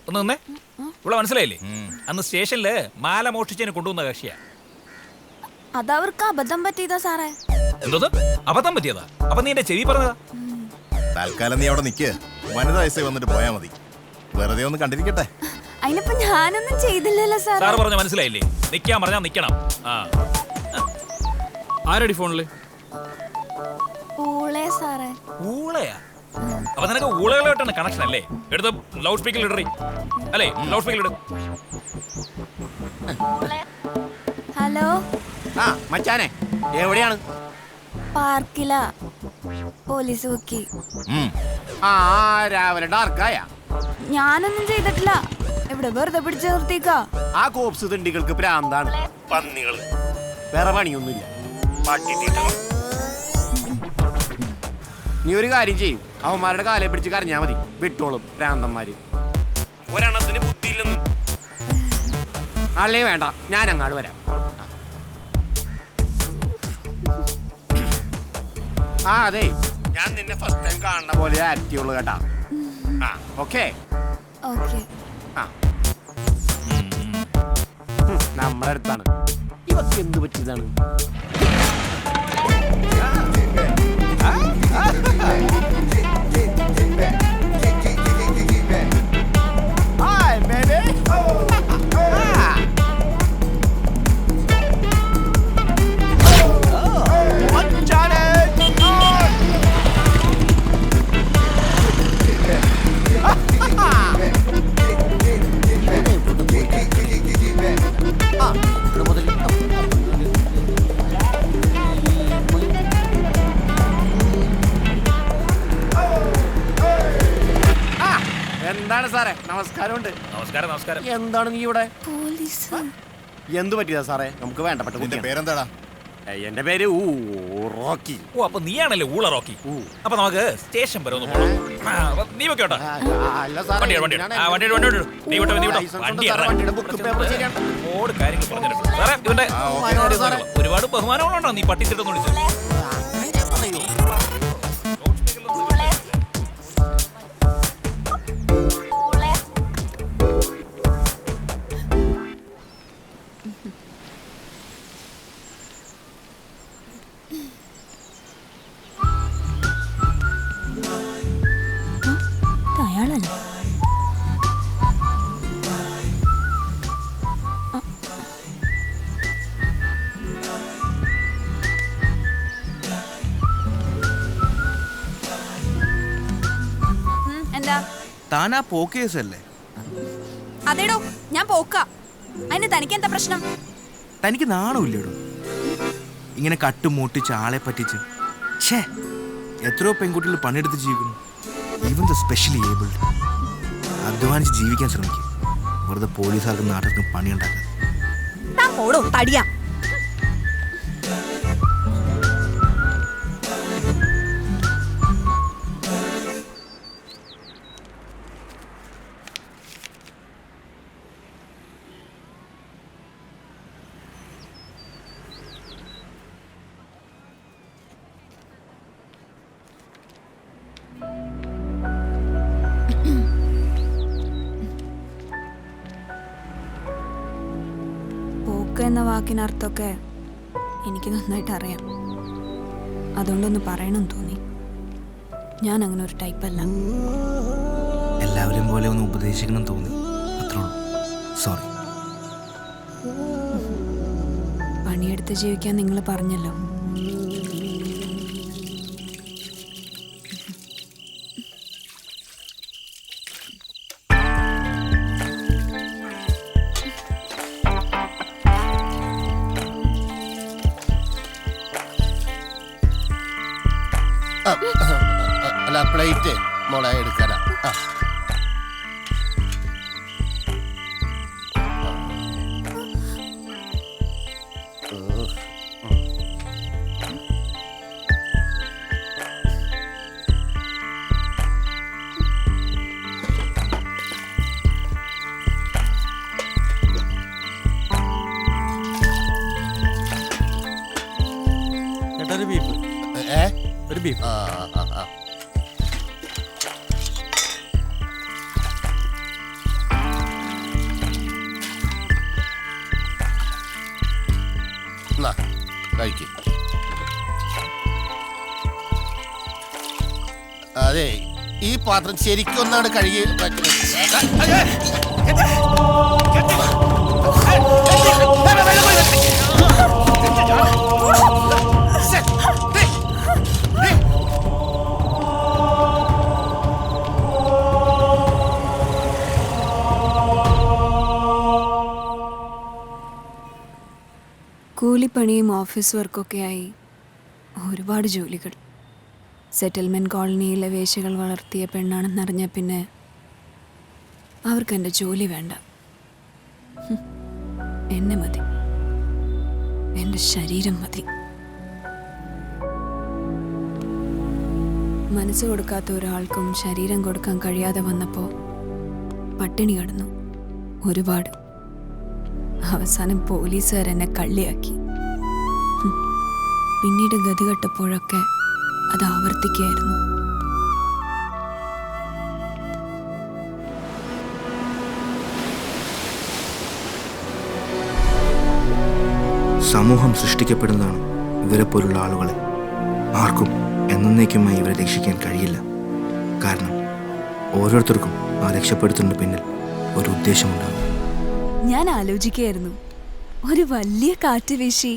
S5: ഒന്ന് നിന്നേ. ഇവിടെ മനസ്സിലായില്ലേ, അന്ന് സ്റ്റേഷനില് മാല മോഷ്ടിച്ചതിന് കൊണ്ടുവന്ന കക്ഷിയാ.
S16: അതവർക്ക് അബദ്ധം പറ്റിയതാ സാറേ.
S5: എന്തോ അബദ്ധം പറ്റിയതാ? അപ്പൊ നീ എന്റെ ചെവി പറഞ്ഞതാ.
S6: തൽക്കാലം നീ അവിടെ നിൽക്ക്, വനിതാ എസ് ഐ വന്നിട്ട് പോയാ മതി. വെറുതെ ഒന്ന് കണ്ടിരിക്കട്ടെ.
S16: അതിനിപ്പോ ഞാനൊന്നും ചെയ്തില്ലല്ലോ സാർ.
S5: സാറ് പറഞ്ഞ മനസ്സിലായില്ലേ, നിക്കാൻ പറഞ്ഞാ നിക്കണം.
S13: ആരടി ഫോണില്?
S16: ഊളേ സാറേ.
S5: ഊളയാ? അപ്പൊ നിനക്ക് ഊളകളായിട്ടാണ് കണക്ഷൻ അല്ലേ? എടുത്ത് ലൗഡ് സ്പീക്കറിൽ ഇടറി. അല്ലേ, ലൗഡ് സ്പീക്കറിൽ ഇടും.
S16: ഹലോ
S8: മച്ചാനെ, എവിടെയാണ്?
S16: പാർക്കിലാ, പോലീസ് നോക്കി.
S8: രാവിലെ ഡാർക്കായ?
S16: ഞാനൊന്നും ചെയ്തിട്ടില്ല, ഇവിടെ വെറുതെ പിടിച്ചു നിർത്തിക്കാ.
S8: ആ കോപ്സ് തിണ്ടികൾക്ക് പ്രാന്താണ്, പന്നികൾ. വേറെ പണിയൊന്നുമില്ല. നീ ഒരു കാര്യം ചെയ്യും, അവന്മാരുടെ കാലെ പിടിച്ച് കരഞ്ഞാ മതി, വിട്ടോളും പ്രാന്തന്മാര്. ഒരെണ്ണത്തിന് ബുദ്ധിയില്ലെന്നും. അല്ലേ വേണ്ട, ഞാൻ അങ്ങാട് വരാം. അതെ, ഞാൻ നിന്നെ ഫസ്റ്റ് ടൈം കാണുന്ന പോലെ ആക്റ്റീവ് ഉള്ളു കേട്ടാ. ഓക്കെ നമ്മളെ അടുത്താണ്. ഇവക്ക് എന്ത് പറ്റിയതാണ്? എന്താണ് സാറേ? നമസ്കാരമുണ്ട്.
S5: നമസ്കാരം. നമസ്കാരം.
S8: എന്താണ് നീ ഇവിടെ?
S16: പോലീസ്.
S8: എന്ത് പറ്റിയതാ സാറേ? നമുക്ക് വേണ്ടപ്പെട്ട.
S6: പേരെന്താടാ?
S8: എന്റെ പേര് റോക്കി.
S5: ഓ, അപ്പൊ നീയാണല്ലേ ഊള റോക്കി. അപ്പൊ നമുക്ക് സ്റ്റേഷൻ വരെ ഒന്ന് പോകണം. നീ വെക്കോട്ടാ. ഒരുപാട് ബഹുമാനങ്ങളുണ്ടോ നീ പട്ടിച്ചിട്ടൊന്നും വിളിച്ചത്?
S16: അയാളല്ലേ? എന്താ?
S8: താനാ പോക്കേസല്ലേ?
S9: അതേടോ, ഞാൻ പോക്ക. അതിന് തനിക്ക് എന്താ പ്രശ്നം?
S8: തനിക്ക് നാണമില്ലേടോ ഇങ്ങനെ കട്ടുമൂട്ടിച്ച് ആളെ പറ്റിച്ച്? എത്രയോ പെൺകുട്ടികൾ പണിയെടുത്ത് ജീവിക്കുന്നു. Even the specially abled. അധ്വാനിച്ച് ജീവിക്കാൻ ശ്രമിക്കും, വെറുതെ പോലീസുകാർക്ക് നാട്ടിൽ പണിയുണ്ടാക്കാൻ.
S9: താൻ പോടോ തടിയാ. എന്ന വാക്കിനർത്ഥമൊക്കെ എനിക്ക് നന്നായിട്ട് അറിയാം. അതുകൊണ്ടൊന്ന് പറയണമെന്ന് തോന്നി. ഞാൻ അങ്ങനെ ഒരു ടൈപ്പല്ല.
S8: എല്ലാവരും പോലെ ഒന്ന് ഉപദേശിക്കണം തോന്നി, അത്രേ ഉള്ളൂ. സോറി.
S9: പണിയെടുത്ത് ജീവിക്കാൻ നിങ്ങൾ പറഞ്ഞല്ലോ.
S15: അല്ല, പ്ലേറ്റ് മോളെ എടുക്കാനാ.
S10: ഒരു ബീഫ്. ഒരു ബീഫ്.
S6: കഴിക്ക്. അതെ, ഈ പാത്രം ശരിക്കും ഒന്നാണ് കഴുകി
S9: കൂലിപ്പണിയും ഓഫീസ് വർക്കൊക്കെയായി ഒരുപാട് ജോലികൾ. സെറ്റിൽമെൻറ്റ് കോളനിയിലെ വേശ്യകൾ വളർത്തിയ പെണ്ണാണെന്നറിഞ്ഞ പിന്നെ അവർക്ക് എൻ്റെ ജോലി വേണ്ട. എന്നെ മതി, എൻ്റെ ശരീരം മതി. മനസ്സ് കൊടുക്കാത്ത ഒരാൾക്കും ശരീരം കൊടുക്കാൻ കഴിയാതെ വന്നപ്പോൾ പട്ടിണി കിടന്നു ഒരുപാട്. അവസാനം പോലീസുകാർ എന്നെ കള്ളിയാക്കി. പിന്നീട് ഗതികെട്ടപ്പോഴൊക്കെ അത് ആവർത്തിക്കുകയായിരുന്നു.
S8: സമൂഹം സൃഷ്ടിക്കപ്പെടുന്നതാണ് ഇവരെ പോലുള്ള ആളുകളെ. ആർക്കും എന്നേക്കുമായി ഇവരെ രക്ഷിക്കാൻ കഴിയില്ല. കാരണം ഓരോരുത്തർക്കും ആ രക്ഷപ്പെടുത്തുന്ന പിന്നിൽ ഒരു ഉദ്ദേശമുണ്ടാകും.
S9: ഞാൻ ആലോചിക്കുകയായിരുന്നു, ഒരു വലിയ കാറ്റ് വീശി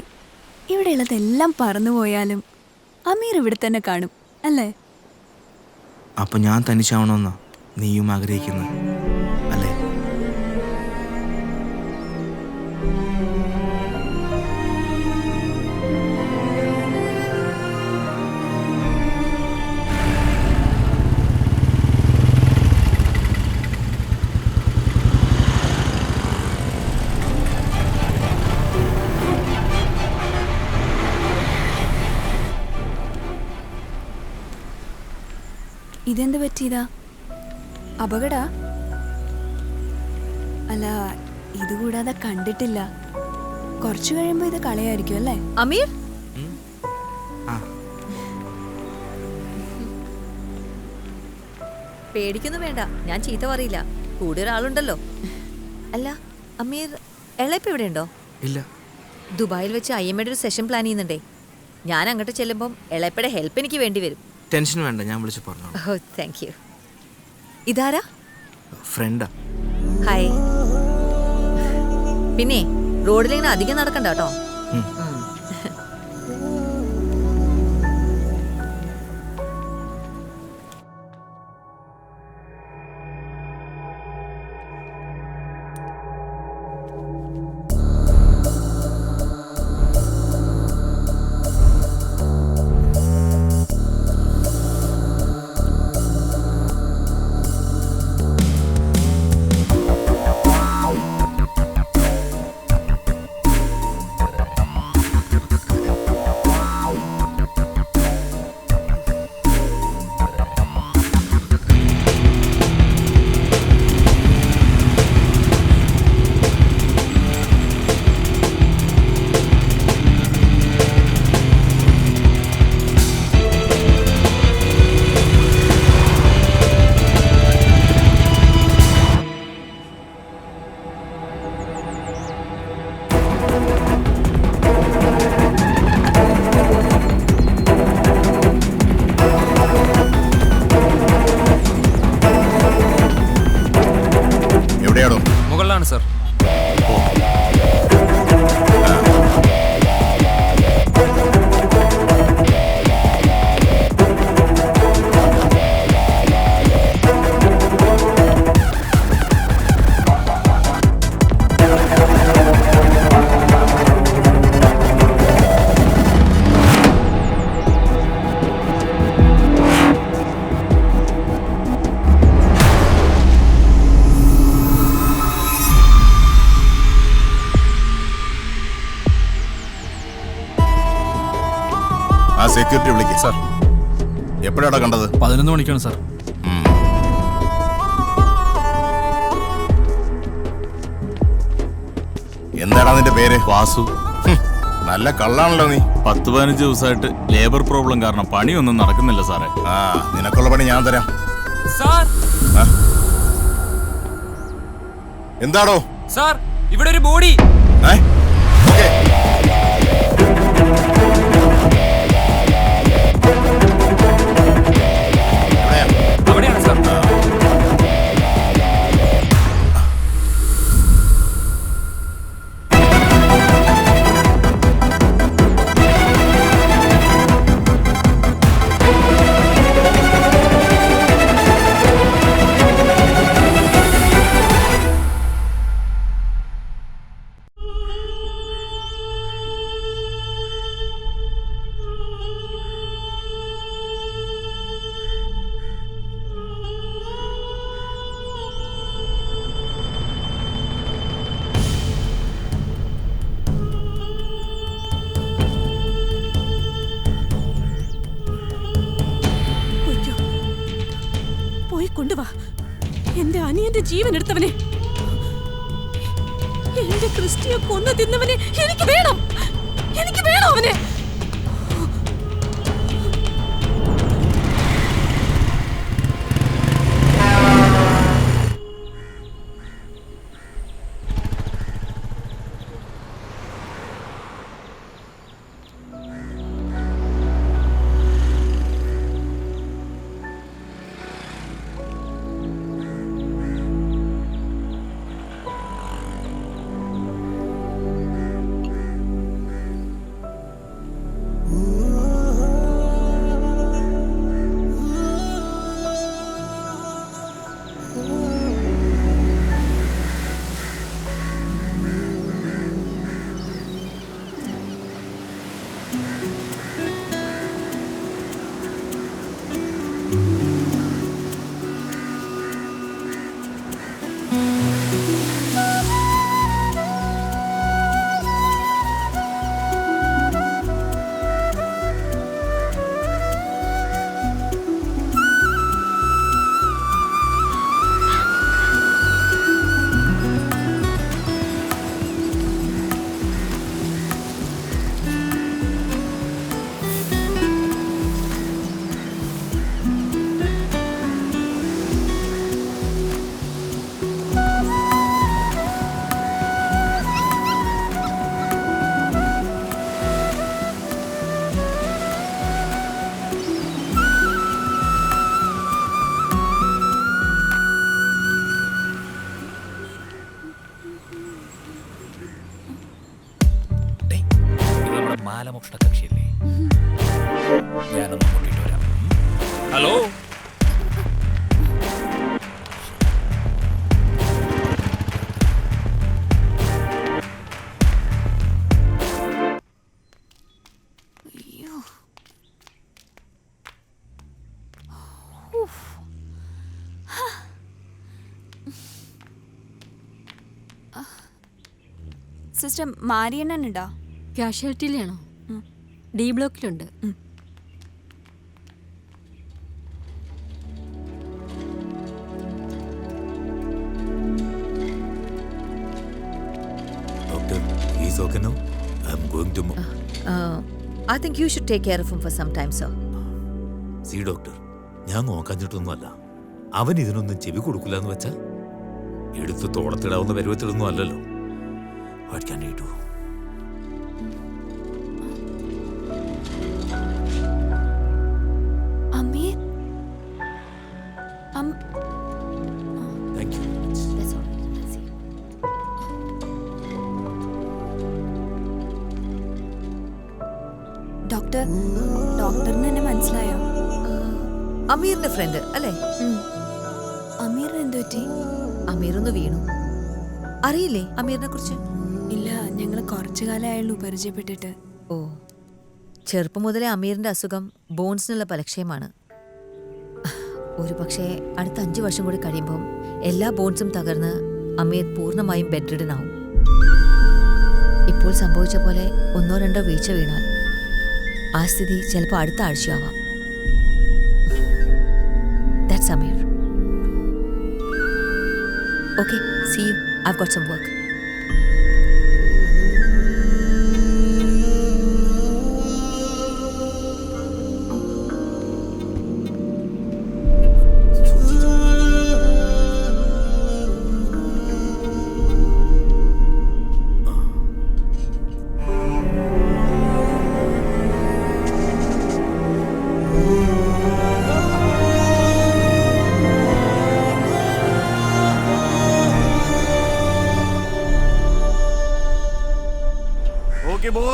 S9: ഇവിടെയുള്ളതെല്ലാം പറന്നുപോയാലും അമീർ ഇവിടെ തന്നെ കാണും അല്ലേ?
S8: അപ്പൊ ഞാൻ തനിച്ചാവണമെന്നാ നീയും ആഗ്രഹിക്കുന്നത് അല്ലേ?
S9: ഇതെന്ത് പറ്റിയതാ? അപകട? അല്ല, ഇതുകൂടാതെ കണ്ടിട്ടില്ല. കുറച്ചു കഴിയുമ്പോ ഇത് കളയായിരിക്കും അല്ലേ?
S20: അമീർ, പേടിക്കൊന്നും വേണ്ട, ഞാൻ ചീത്ത പറയില്ല. കൂടെ ഒരാളുണ്ടല്ലോ. അല്ല അമീർ, എളയപ്പ ഇവിടെ ഉണ്ടോ?
S8: ഇല്ല.
S20: ദുബായിൽ വെച്ച് IMAയുടെ ഒരു സെഷൻ പ്ലാൻ ചെയ്യുന്നുണ്ടേ. ഞാൻ അങ്ങോട്ട് ചെല്ലുമ്പം എളയപ്പയുടെ ഹെൽപ്പ് എനിക്ക് വേണ്ടി വരും.
S8: ടെൻഷൻ വേണ്ട, ഞാൻ വിളിച്ച് പറഞ്ഞു.
S20: ഓ താങ്ക് യു. ഇതാരാ?
S8: ഫ്രണ്ടാ.
S20: ഹായ്. പിന്നെ റോഡിലിങ്ങനെ അധികം നടക്കണ്ട കേട്ടോ.
S11: മുകളിലാണ് സർ.
S6: സെക്യൂരിറ്റി വിളിക്കുക സാർ. എപ്പോഴാണ് കണ്ടത്?
S13: 11 മണിക്കാണ് സാർ.
S6: എന്താണ് അതിന്റെ പേര്?
S3: വാസു.
S6: നല്ല കള്ളാണല്ലോ നീ.
S21: 10-15 ദിവസമായിട്ട് ലേബർ പ്രോബ്ലം കാരണം പണിയൊന്നും നടക്കുന്നില്ല സാറേ.
S6: ആ നിനക്കുള്ള പണി ഞാൻ തരാം.
S11: സാർ
S6: എന്താടോ?
S11: സാർ ഇവിടെ ഒരു ബോഡി. അവിടെയാണ് സാർ.
S7: പോയി കൊണ്ടുവാ എന്റെ അനിയന്റെ ജീവൻ എടുത്തവനെ, എന്റെ ക്രിസ്റ്റിയെ കൊന്നു തിന്നവനെ എനിക്ക് വേണം, എനിക്ക് വേണം അവനെ.
S5: മാലമോക്ഷണ കക്ഷിയല്ലേ? ഞാനൊന്ന് കൂട്ടിയിട്ട് വരാം. ഹലോ
S9: സിസ്റ്റർ മാരിയണ്ണനുണ്ടോ?
S2: കാഷ്വാലിറ്റിയിലാണോ? ഡി ബ്ലോക്കിലുണ്ട്.
S5: Doctor, he's okay now. I'm going to.
S20: I think you should take care of him for some time, sir.
S5: See, doctor, ഞാൻ നോക്കാഞ്ഞിട്ടൊന്നുമല്ല. അവൻ ഇതിനൊന്നും ചെവി കൊടുക്കില്ല എന്ന് വെച്ചാ എടുത്ത് തോളത്തിടാവുന്ന പരുവത്തിലൊന്നും അല്ലല്ലോ. What can I do?
S9: Ameer,
S5: Thank you.
S20: That's all. That's it.
S9: ഡോക്ടറിന് എന്നെ മനസ്സിലായോ?
S20: അമീറിന്റെ ഫ്രണ്ട് അല്ലേ?
S9: അമീറിന് എന്ത് പറ്റി?
S20: അമീർ ഒന്ന് വീണു. അറിയില്ലേ അമീറിനെ കുറിച്ച്?
S9: ഇല്ല, ഞങ്ങൾ കുറച്ചു കാലമായുള്ളൂ പരിചയപ്പെട്ടിട്ട്.
S20: ഓ, ചെറുപ്പം മുതലേ അമീറിന്റെ അസുഖം ബോൺസിനുള്ള ബലക്ഷയമാണ്. ഒരു പക്ഷേ അടുത്ത 5 വർഷം കൂടി കഴിയുമ്പം എല്ലാ ബോൺസും തകർന്ന് അമീർ പൂർണ്ണമായും ബെഡ് റിഡൻ ആവും. ഇപ്പോൾ സംഭവിച്ച പോലെ 1-2 വീഴ്ച വീണാൽ ആ സ്ഥിതി ചിലപ്പോൾ അടുത്ത ആഴ്ചയാവാം. That's Amir. Okay, see you. I've got some work.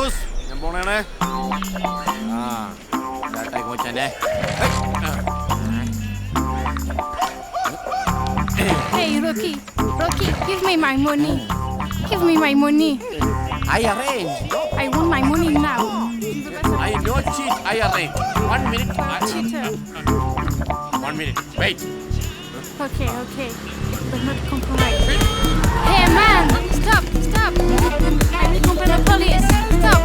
S8: Boss ഞാൻ പോണേ. ആ കൊച്ചന്റെ
S19: Hey, Rocky. Rocky, give me my money. Give me my money.
S8: I arrange.
S19: I want my money now.
S8: I don't cheat. I arrange. 1 minute.
S19: Cheater.
S8: 1 minute. Wait.
S19: Okay. But not compromise. Hey, man. Stop. I will complain the police. Stop.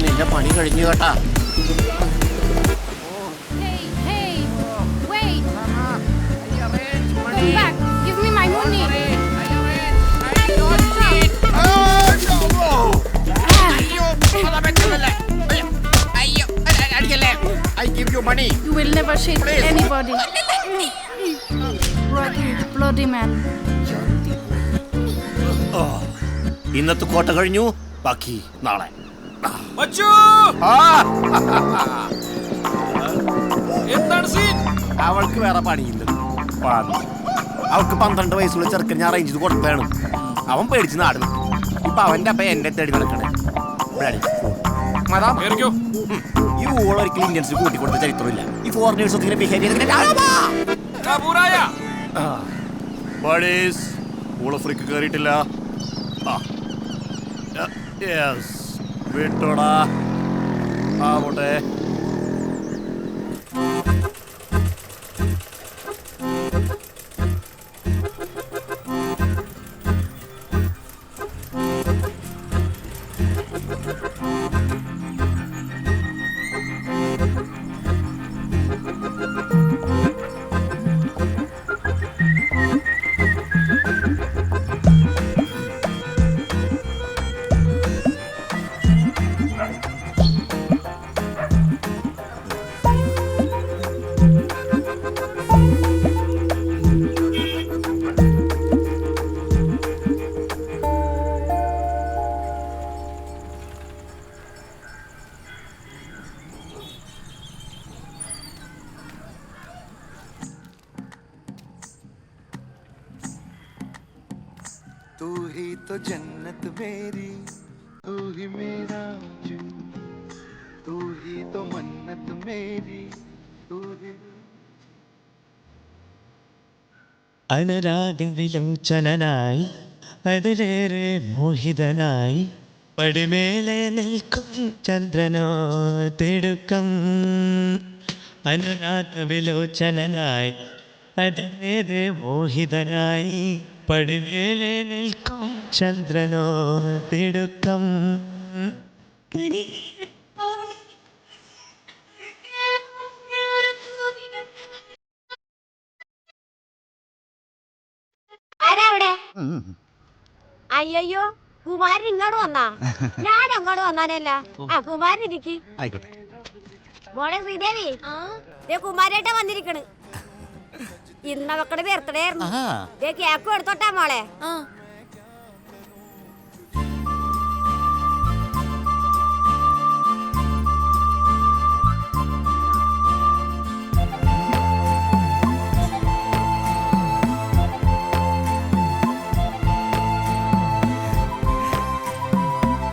S8: നിന്റെ പണി കഴിഞ്ഞു കേട്ടാ.
S19: Hey, wait. Come back. Give me my money.
S8: I give you money.
S19: You will never cheat anybody. Rocky, bloody man.
S8: ഇന്നത്തെ കോട്ട കഴിഞ്ഞു, ബാക്കി നാളെ.
S13: എന്താണ് സീൻ?
S8: അവൾക്ക് വേറെ പണിയില്ല. അവൾക്ക് 12 വയസ്സുള്ള ചെറുക്കൻ ഞാൻ അറേഞ്ച് ചെയ്ത് കൊടുത്താണ്. അവൻ പേടിച്ച് നാടുന്നു. ഇപ്പൊ അവന്റെ അപ്പ എന്നെ തേടി നടക്കണേ. ഈ ഊളൊരിക്കലും ഇന്ത്യൻസിന് കൂട്ടിക്കൊടുത്ത ചരിത്രമില്ല. ഈ ഫോറിനേഴ്സ് ഒക്കെ ബിഹേവ് ഊളഫ്രിക്ക് കയറിയിട്ടില്ല. വിട്ടോടാ ആവട്ടെ.
S1: तू ही तो जन्नत मेरी, तू ही मेरा वजूद, तू ही तो मन्नत मेरी, तू ही
S22: അനുരാഗവിലോചനായി അതിലേറെ മോഹിതനായി പടിമേലെ നിൽക്കും ചന്ദ്രനോ തിടുക്കം. അനുരാഗവിലോചനായി അതിലേറെ മോഹിതനായി പടിമേലെ നിൽക്കും ചന്ദ്രനോ തിടുക്കം.
S2: അയ്യോ കുമാരൻ ഇങ്ങോട്ട് വന്നാ? ഞാൻ അങ്ങോട്ട് വന്നാനല്ല. ആ കുമാരൻ ഇരിക്ക്.
S10: ആയിക്കോട്ടെ.
S2: മോളെ ശ്രീദേവി, കുമാരേട്ട വന്നിരിക്കണ്. ഇന്ന് അവക്കടെ ബർത്ത്ഡേ ആയിരുന്നു. കേക്കും എടുത്തോട്ടാ മോളെ.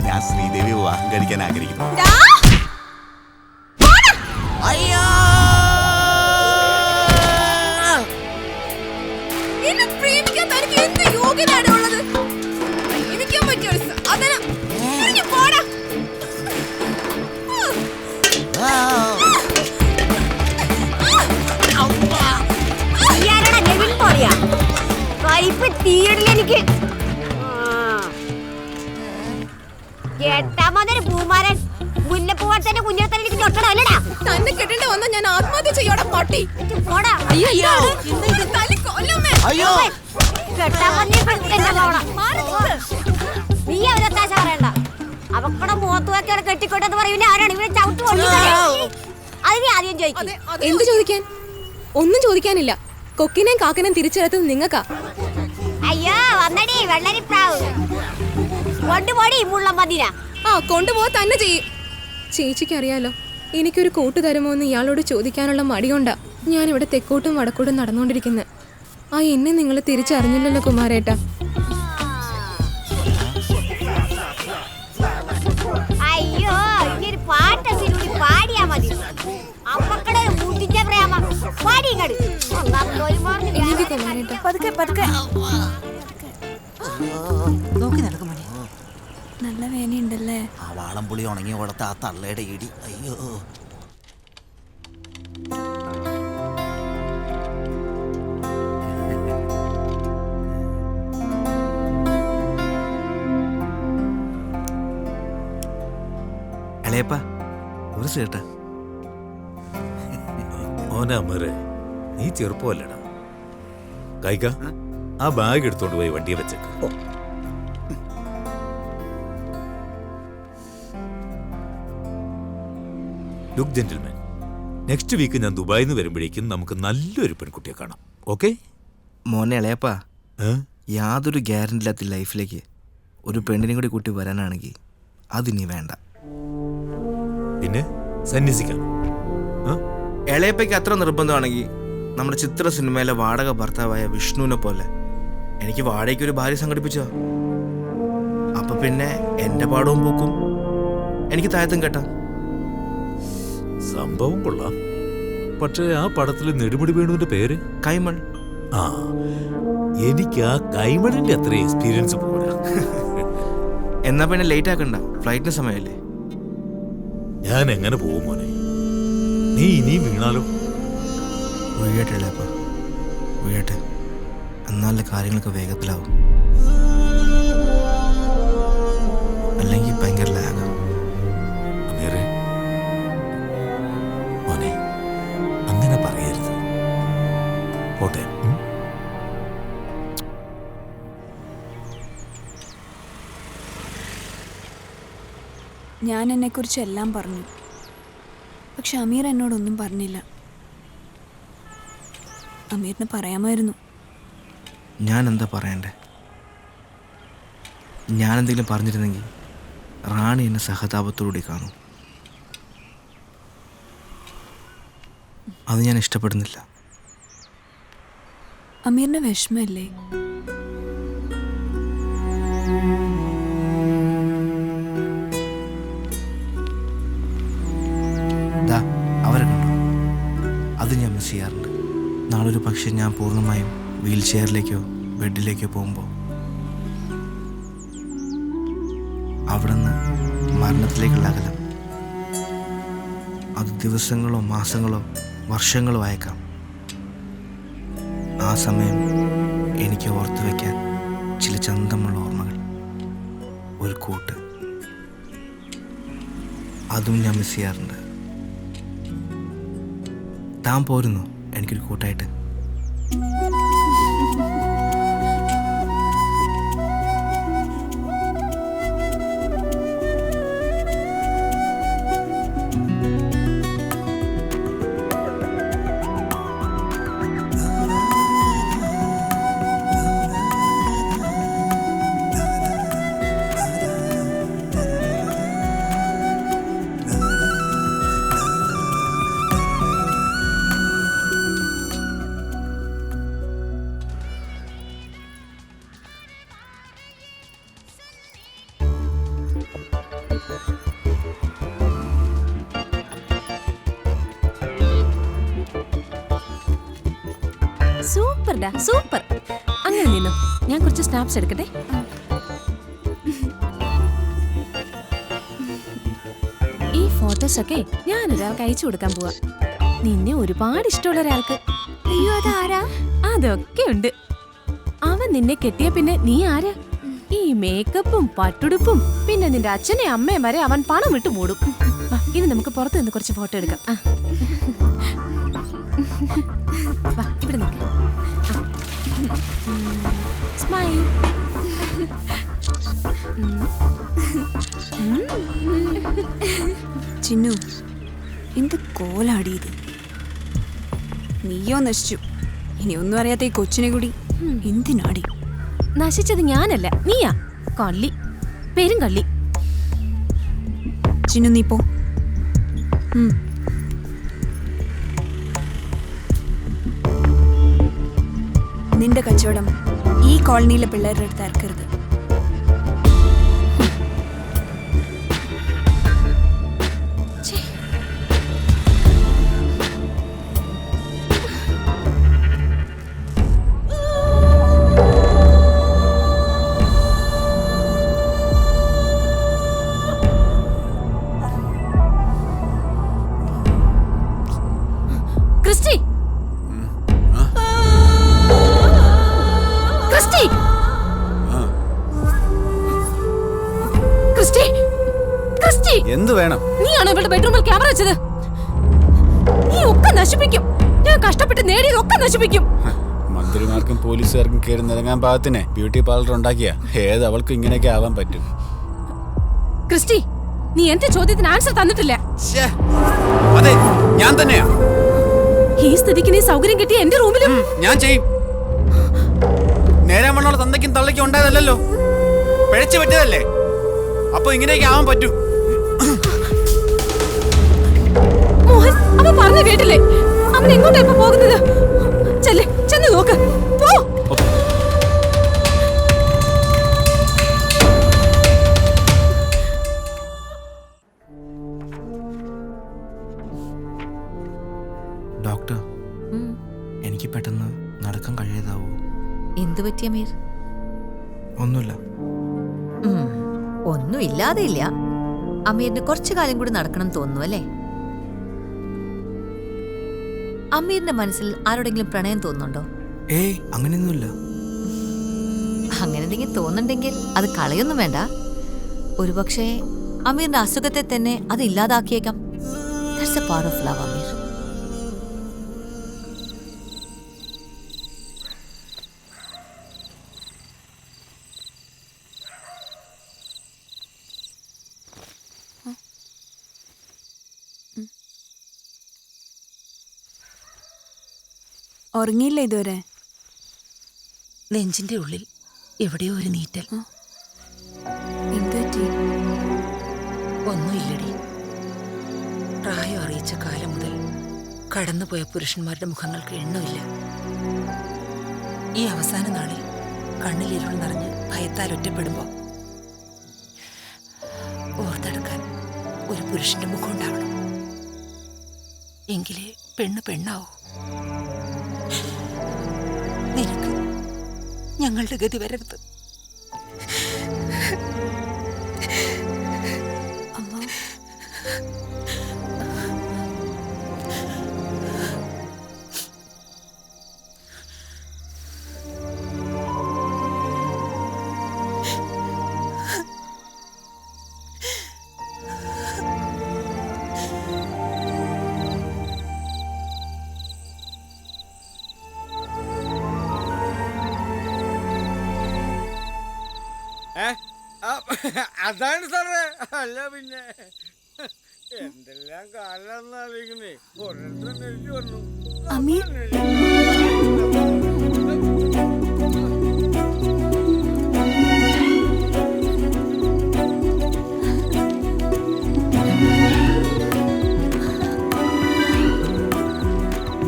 S6: ഞാൻ ശ്രീദേവി വിവാഹം കഴിക്കാൻ ആഗ്രഹിക്കുന്നു.
S2: എനിക്ക് എട്ടാമതൊരു പൂമാരൻ മുല്ലപ്പൂവട്ടന്റെ കുഞ്ഞിടത്തന്നെ എനിക്ക് ചൊട്ടടല്ലടാ.
S7: തന്നെ കെട്ടേണ്ട വന്ന ഞാൻ ആത്മഹത്യ ചെയ്യോടെ പട്ടി.
S2: പോടാ.
S7: അയ്യോ
S2: നീ അവരൊത്താശ പറയണ്ട. അവക്കടെ മുഖത്ത് വെക്കാൻ കെട്ടിക്കൊണ്ടെന്ന് പറയുന്ന ആരാണ് ഇവരെ ചവിട്ട് കൊണ്ടിരിക്കണേ? അത് നീ ആദ്യം ചോദിക്കും.
S7: എന്ത് ചോദിക്കാൻ? ഒന്നും ചോദിക്കാനില്ല. കൊക്കിനെയും കാക്കനെയും തിരിച്ചെടുത്തത് നിങ്ങൾക്കാ.
S2: അയ്യോ വന്നടി വെള്ളരിപ്രാവ്. കൊണ്ടുപോടി മുള്ള മതിന.
S7: ആ കൊണ്ടുപോവാ തന്നെ ചെയ്യും. ചേച്ചിക്ക് അറിയാലോ, എനിക്കൊരു കൂട്ട് തരുമോ എന്ന് ഇയാളോട് ചോദിക്കാനുള്ള മടികൊണ്ടാ ഞാനിവിടെ തെക്കോട്ടും വടക്കോട്ടും നടന്നുകൊണ്ടിരിക്കുന്നത്. ആ എന്നെ നിങ്ങൾ തിരിച്ചറിഞ്ഞില്ലല്ലോ കുമാരേട്ടാ.
S2: അയ്യോ, ഇങ്ങനെ പാട്ടൂടി പാടിയാ മതി. അമ്മക്കടെ മുട്ടിച്ച പ്രേമ പാടി ഇങ്ങട്.
S7: എനിക്ക് കുമാരേട്ടാ
S16: പതുക്കെ പതുക്കെ.
S14: നോക്കി നടക്കും മോനെ.
S9: നല്ല വേനയുണ്ടല്ലേ.
S14: ആ വാളംപുളി ഉണങ്ങിയ കൊടുത്ത ആ തള്ളയുടെ ഇടി. അയ്യോ,
S8: എളയപ്പ ഒരു സേട്ടാ.
S5: ഓനമ്മരെ നീ ചെറുപ്പമല്ലടാ. കായിക ആ ബാഗ് എടുത്തോണ്ട് പോയി വണ്ടിയെ വെച്ചേക്ക്. ലുക്ക് ജെന്റിൽമാൻ, നെക്സ്റ്റ് വീക്ക് ഞാൻ ദുബായിൽ നിന്ന് വരുമ്പോഴേക്കും നമുക്ക് നല്ലൊരു പെൺകുട്ടിയെ കാണാം. ഓക്കെ
S8: മോനെ എളയപ്പ, യാതൊരു ഗ്യാരണ്ടി ഇല്ലാത്ത ലൈഫിലേക്ക് ഒരു പെണ്ണിനെ കൂടി കൂട്ടി വരാനാണെങ്കിൽ അതിനി വേണ്ട.
S5: പിന്നെ സന്യസിക്കാം.
S8: എളയപ്പയ്ക്ക് അത്ര നിർബന്ധമാണെങ്കിൽ നമ്മുടെ ചിത്ര സിനിമയിലെ വാടക ഭർത്താവായ വിഷ്ണുവിനെ പോലെ എനിക്ക് വാടകയ്ക്ക് ഒരു ഭാര്യ സംഘടിപ്പിച്ചോ. അപ്പൊ പിന്നെ എന്റെ പാടവും പോക്കും, എനിക്ക് താഴത്തും കേട്ടാ.
S5: സംഭവം കൊള്ളാം. പക്ഷേ ആ പടത്തിൽ നെടുമുടി വേണുവിന്റെ പേര്
S8: കൈമൾ.
S5: ആ, എനിക്ക് ആ കൈമളിന്റെ അത്ര എക്സ്പീരിയൻസ് പോരാ.
S8: എന്നാ പിന്നെ ലേറ്റ് ആക്കണ്ട, ഫ്ലൈറ്റിന് സമയമല്ലേ.
S5: ഞാൻ എങ്ങനെ പോകും മോനെ? നീ ഇനിയും വീണാലോ?
S8: വീഴട്ടെ എളയപ്പ, വീഴട്ടെ. എന്നാലേ കാര്യങ്ങളൊക്കെ വേഗത്തിലാവും. അല്ലെങ്കിൽ ഭയങ്കര ലാഗാവും.
S5: മോനെ അങ്ങനെ പറയരുത്. പോട്ടെ.
S9: ഞാൻ എന്നെക്കുറിച്ച് എല്ലാം പറഞ്ഞു. പക്ഷെ അമീർ എന്നോടൊന്നും പറഞ്ഞില്ല. അമീറിന് പറയാമായിരുന്നു.
S8: ഞാൻ എന്താ പറയണ്ടേ? ഞാനെന്തെങ്കിലും പറഞ്ഞിരുന്നെങ്കിൽ റാണി എന്നെ സഹതാപത്തോടുകൂടി കാണും. അത് ഞാൻ ഇഷ്ടപ്പെടുന്നില്ല.
S9: അമീറിന് വിഷമല്ലേ?
S8: അവരെ കണ്ടു, അത് ഞാൻ മിസ് ചെയ്യാറുണ്ട്. നാളൊരു പക്ഷേ ഞാൻ പൂർണ്ണമായും വീൽ ചെയറിലേക്കോ ബെഡിലേക്കോ പോകുമ്പോൾ അവിടെ നിന്ന് മരണത്തിലേക്കുള്ള അകലം, അത് ദിവസങ്ങളോ മാസങ്ങളോ വർഷങ്ങളോ ആയേക്കാം. ആ സമയം എനിക്ക് ഓർത്തു വയ്ക്കാൻ ചില ചന്തമുള്ള ഓർമ്മകൾ, ഒരു കൂട്ട്, അതും ഞാൻ മിസ് ചെയ്യാറുണ്ട്. താൻ പോരുന്നു എനിക്കൊരു കൂട്ടായിട്ട്?
S7: സൂപ്പർഡാ, സൂപ്പർ. അങ്ങനെ നിന്നു, ഞാൻ കുറച്ച് സ്നാപ്സ് എടുക്കട്ടെ. ഈ ഫോട്ടോസ് ഒക്കെ ഞാൻ ഒരാൾക്ക് അയച്ചു കൊടുക്കാൻ പോവാ. നിന്നെ ഒരുപാട് ഇഷ്ടമുള്ള ഒരാൾക്ക്.
S16: അയ്യോ, അതാരാ?
S7: അതൊക്കെ ഉണ്ട്. അവൻ നിന്നെ കെട്ടിയ പിന്നെ നീ ആരാ? ഈ മേക്കപ്പും പട്ടുടുപ്പും പിന്നെ നിന്റെ അച്ഛനെ അമ്മയും വരെ അവൻ പണം വിട്ടു മൂടും. ഇനി നമുക്ക് പുറത്ത് നിന്ന് കുറച്ച് ഫോട്ടോ എടുക്കാം. ഇവിടെ നിൽക്കാം. സ്മൈൽ.
S9: ചിന്നു, എന്ത് കോലാടിയത്. നീയോ നശിച്ചു. ഇനി ഒന്നും അറിയാത്ത ഈ കൊച്ചിനെ കൂടി എന്തിനാടി?
S7: നശിച്ചത് ഞാനല്ല, നീയാ. കള്ളി, പെരും കള്ളി.
S9: ചിന്നു, നീ പോ. നിന്റെ കച്ചവടം ഈ കോളനിയിലെ പിള്ളേരുടെ അടുത്ത് ഇറക്കരുത്.
S7: ക്രിസ്റ്റി, ക്രിസ്റ്റി, ക്രിസ്റ്റി, ക്രിസ്റ്റി,
S10: എന്ത് വേണം?
S7: നീയാണോ ഇവളുടെ ബെഡ്റൂമിൽ ക്യാമറ വെച്ചത്? നീ ഒക്കെ നശിപ്പിക്കും. ഞാൻ കഷ്ടപ്പെട്ട് നേടിയതൊക്കെ നശിപ്പിക്കും.
S10: മന്ത്രിമാർക്കും പോലീസുകാർക്കും കയറി നിറങ്ങാൻ പാകത്തിന് ബ്യൂട്ടി പാർലർ ഉണ്ടാക്കിയ ഏത് അവൾക്ക് ഇങ്ങനെയൊക്കെ ആവാൻ പറ്റും?
S7: ക്രിസ്റ്റി, നീ എന്റെ ചോദ്യത്തിന് ആൻസർ തന്നിട്ടില്ല.
S10: അതെ, ഞാൻ തന്നെയാ.
S7: ഈ സ്ഥിതിക്ക് നീ സൗകര്യം കിട്ടിയ എന്റെ റൂമിലും
S10: ഞാൻ ചെയ്യും. നേരെ മണ്ണുള്ള തന്തയ്ക്കും തള്ളയ്ക്കും ഉണ്ടായതല്ലോ, പിഴച്ചു പറ്റിയതല്ലേ. അപ്പൊ ഇങ്ങനെയൊക്കെ ആവാൻ പറ്റൂ.
S7: മോഹൻ, അവൻ പറഞ്ഞു കേട്ടില്ലേ? അവൻ എങ്ങോട്ടാ ഇപ്പൊ പോകുന്നത്? ചെല്ല്, ചെന്ന് നോക്ക്. പോ.
S8: ഡോക്ടർ, എനിക്ക് പെട്ടെന്ന് നടക്കാൻ കഴിയാതാവോ?
S20: എന്തു പറ്റി അമീർ?
S8: ഒന്നുമില്ല.
S20: ഒന്നും ഇല്ലാതെ ഇല്ല. അമീറിന് കുറച്ചു കാലം കൂടി നടക്കണം തോന്നുന്നു അല്ലേ? അമീറിന്റെ മനസ്സിൽ ആരോടെങ്കിലും പ്രണയം തോന്നുന്നുണ്ടോ?
S8: ഏയ്, അങ്ങനെയൊന്നുമില്ല.
S20: അങ്ങനെ എന്തെങ്കിലും തോന്നുന്നുണ്ടെങ്കിൽ അത് കളയൊന്നും വേണ്ട. ഒരുപക്ഷെ അമീറിന്റെ അസുഖത്തെ തന്നെ അത് ഇല്ലാതാക്കിയേക്കാം. That's a part of love Ameer.
S9: ഉറങ്ങിയില്ല ഇതുവരെ?
S7: നെഞ്ചിന്റെ ഉള്ളിൽ എവിടെയോ ഒരു നീറ്റൽ.
S9: എന്തുപറ്റി?
S7: ഒന്നുമില്ലടി. പ്രായം അറിയിച്ച കാലം മുതൽ കടന്നുപോയ പുരുഷന്മാരുടെ മുഖങ്ങൾക്ക് എണ്ണമില്ല. ഈ അവസാന നാളിൽ കണ്ണിലിരുൾ നിറഞ്ഞ് ഭയത്താൽ ഒറ്റപ്പെടുമ്പോ ഓർത്തെടുക്കാൻ ഒരു പുരുഷന്റെ മുഖം ഉണ്ടാവണം. എങ്കിലേ പെണ്ണ് പെണ്ണാവൂ. നിനക്ക് ഞങ്ങളുടെ ഗതി വരരുത്.
S9: അമ്മ,
S4: അതാണ് സാറേ. അല്ല പിന്നെ എന്തെല്ലാം കാലം ആലോചിക്കുന്നേ. ഓരോരുത്തരും എനിക്ക് വന്നു.
S9: അമീർ,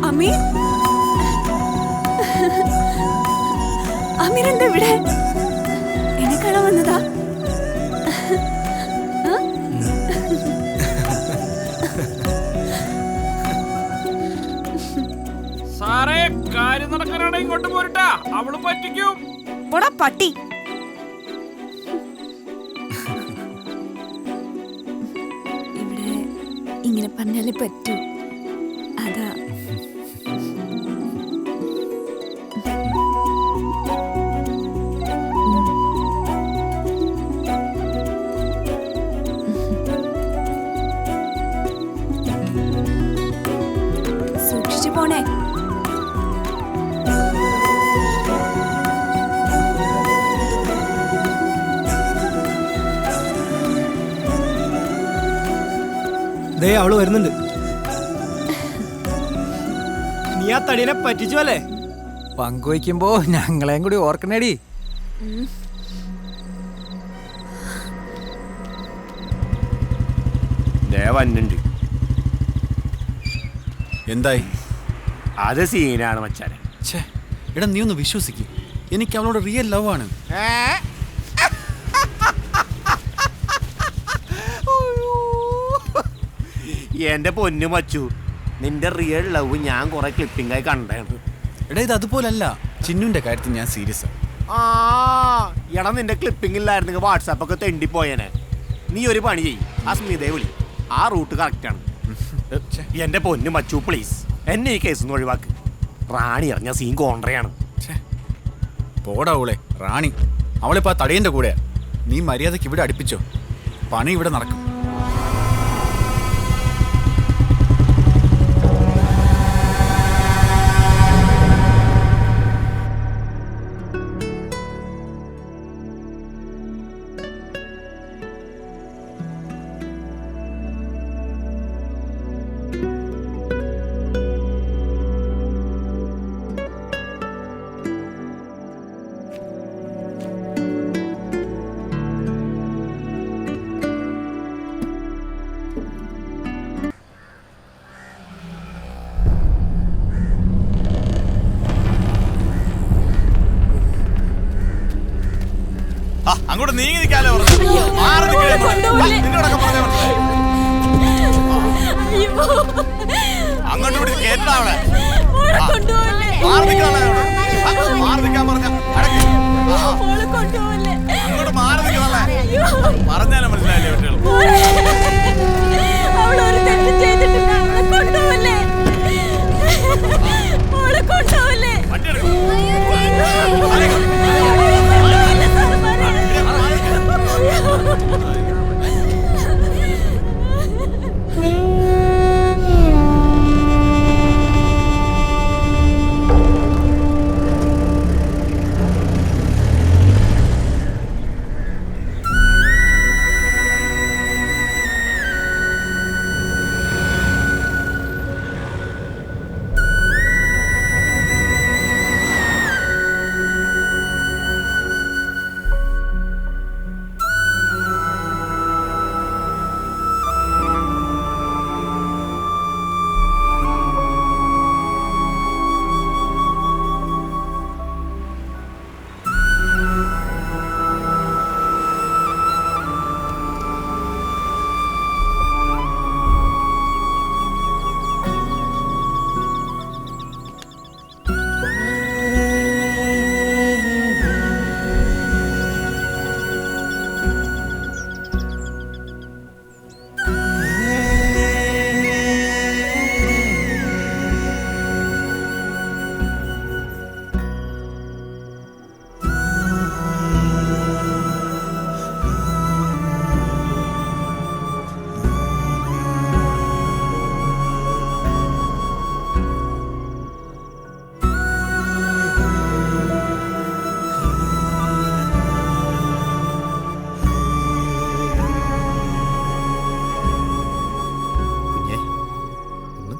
S9: അമീർ, അമീർ എന്താ ഇവിടെ? എന്നെ കാണാൻ വന്നതാ?
S13: സാറേ, കാര്യം നടക്കാനാണ് ഇങ്ങോട്ട് പോരട്ടാ. അവള് പറ്റിക്കും.
S9: പട്ടി. ഇവിടെ ഇങ്ങനെ പറഞ്ഞാലേ പറ്റൂ. അതാ. സൂക്ഷിച്ചു പോണേ.
S17: ദേ അവള് വരുന്നുണ്ട്. നീ ആ തടീനെ പറ്റിച്ചു അല്ലേ?
S11: പങ്കുവയ്ക്കുമ്പോ ഞങ്ങളെയും കൂടി ഓർക്കണേടി.
S4: വന്നുണ്ട്.
S10: എന്തായി?
S17: അത് സീനാണ് മച്ചാനെ.
S10: എടാ നീ ഒന്ന് വിശ്വസിക്കും, എനിക്ക് അവളോട് റിയൽ ലവ് ആണ്.
S17: എന്റെ പൊന്നു മച്ചു, നിന്റെ റിയൽ ലവ് ഞാൻ കുറെ ക്ലിപ്പിംഗായി കണ്ടാണ്.
S10: എടാ ഇത് അതുപോലല്ല, ചിന്നുവിന്റെ കാര്യത്തിൽ ഞാൻ സീരിയസ് ആണ്.
S17: എടാ നിന്റെ ക്ലിപ്പിംഗ് ഇല്ലായിരുന്നെങ്കിൽ വാട്സാപ്പൊക്കെ തെണ്ടിപ്പോയനെ. നീ ഒരു പണി ചെയ്യ്, ആ സ്മിതയെ വിളി, ആ റൂട്ട് കറക്റ്റാണ്. എന്റെ പൊന്നു മച്ചു പ്ലീസ് എന്നെ ഈ കേസ് ഒഴിവാക്ക്. റാണി അറിഞ്ഞ സീൻ കോൺട്രയാണ്.
S10: പോടാ അവളെ റാണി, അവളിപ്പോ ആ തടയന്റെ കൂടെയാ. നീ മര്യാദക്ക് ഇവിടെ അടുപ്പിച്ചോ, പണി ഇവിടെ നടക്കും.
S21: അങ്ങോട്ട് നീങ്ങി നിൽക്കാലോ. അങ്ങോട്ട് ഇവിടെ കേട്ടാ അവിടെ മാറി നിൽക്കാൻ പറഞ്ഞ അങ്ങോട്ട് മാറി നിൽക്കാനല്ലേ പറഞ്ഞാലും മനസ്സിലായില്ലേ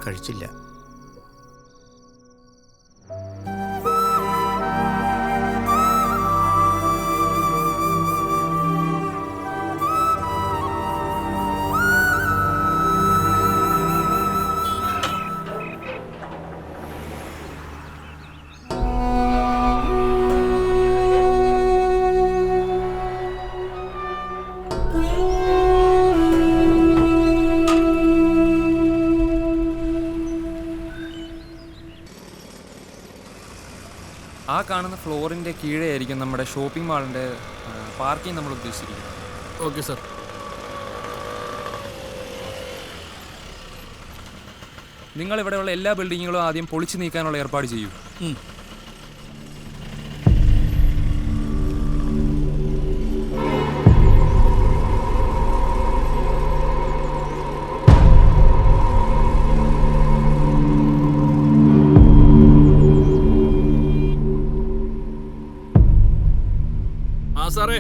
S8: കഴിച്ചില്ല.
S11: ആ കാണുന്ന ഫ്ലോറിൻ്റെ കീഴേ ആയിരിക്കും നമ്മുടെ ഷോപ്പിംഗ് മാളിൻ്റെ പാർക്കിംഗ് നമ്മൾ ഉദ്ദേശിച്ചിരിക്കുന്നത്.
S13: Okay sir.
S11: നിങ്ങൾ ഇവിടെയുള്ള എല്ലാ ബിൽഡിങ്ങുകളും ആദ്യം പൊളിച്ചു നീക്കാനുള്ള ഏർപ്പാട് ചെയ്യൂ.
S13: സാറേ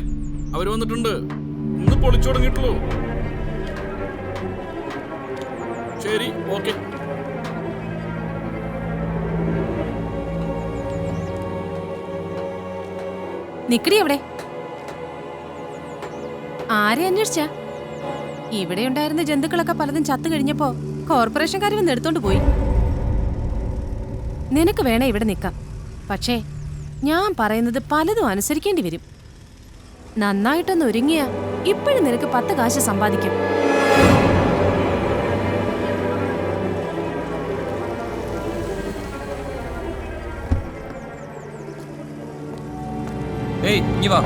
S13: അവര് വന്നിട്ടുണ്ട്. ഇന്ന് പൊളിച്ചു തുടങ്ങിയിട്ടുള്ളൂ. ശരി, ഓക്കെ.
S7: നിക്കടി അവിടെ. ആരെ അന്വേഷിച്ച? ഇവിടെ ഉണ്ടായിരുന്ന ജന്തുക്കളൊക്കെ പലതും ചത്തു കഴിഞ്ഞപ്പോ കോർപ്പറേഷൻകാർ വന്ന് എടുത്തോണ്ട് പോയി. നിനക്ക് വേണേ ഇവിടെ നിൽക്കാം. പക്ഷേ ഞാൻ പറയുന്നത് പലതും അനുസരിക്കേണ്ടി വരും. നന്നായിട്ടൊന്ന് ഒരുങ്ങിയ ഇപ്പോഴും നിനക്ക് 10 കാശ് സമ്പാദിക്കും.
S11: ഏയ് ഇനി വാ.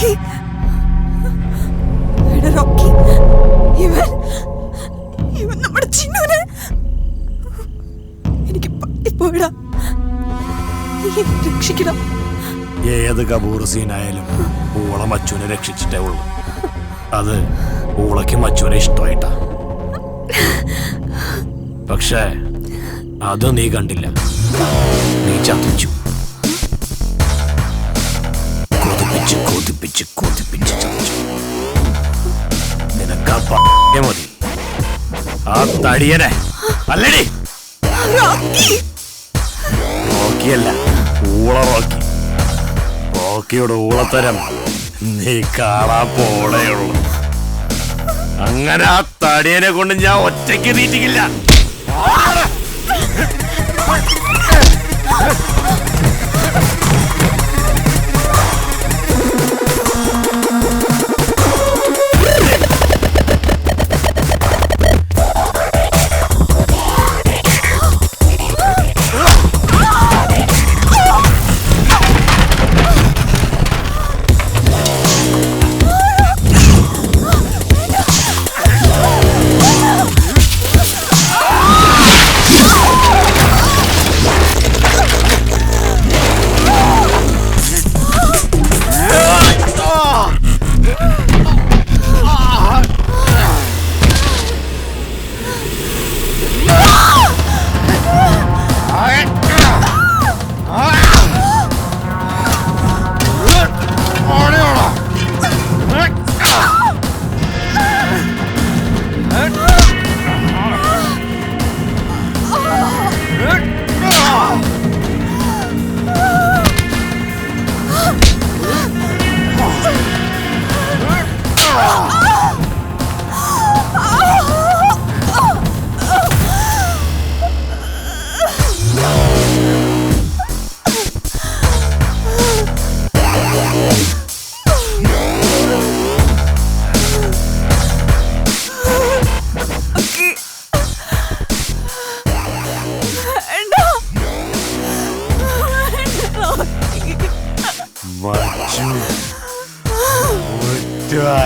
S9: റോക്കി റോക്കി ഇവൻ നമ്മുടെ ചിന്നുനെ എനിക്ക് പറ്റിപ്പോയിടാ. രക്ഷിക്കണം.
S17: ഏത് കപൂർ സീനായാലും ഊള മച്ചുവിനെ രക്ഷിച്ചിട്ടേ ഉള്ളൂ. അത് ഊളയ്ക്ക് മച്ചുവിനെ ഇഷ്ടമായിട്ടാ. പക്ഷേ അത് നീ കണ്ടില്ല. നീ ചതിച്ചു. കൊതിപ്പിച്ച് കൊതിപ്പിച്ച് കൊതിപ്പിച്ച് ചതിച്ചു. നിനക്കാ മതി. ആ തടിയനെ അല്ലടി. റോക്കിയല്ല, ഊള റോക്കി. റോക്കിയുടെ ഊളത്തരം നീ കാണാൻ പോണേയുള്ളൂ. അങ്ങനെ ആ തടിയനെ കൊണ്ട് ഞാൻ ഒറ്റയ്ക്ക് തീറ്റിക്കില്ല.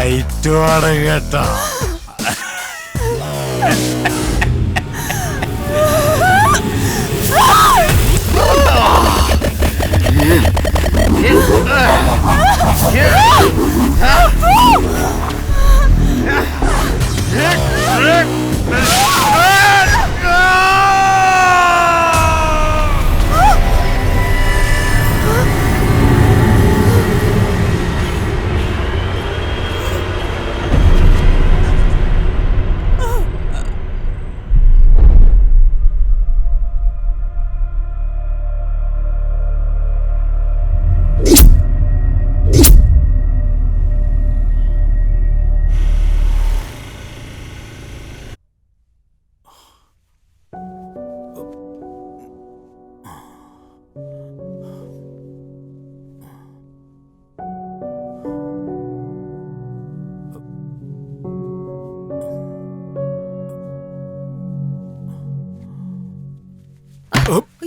S17: ഐറ്റമാണ് കേട്ടോ.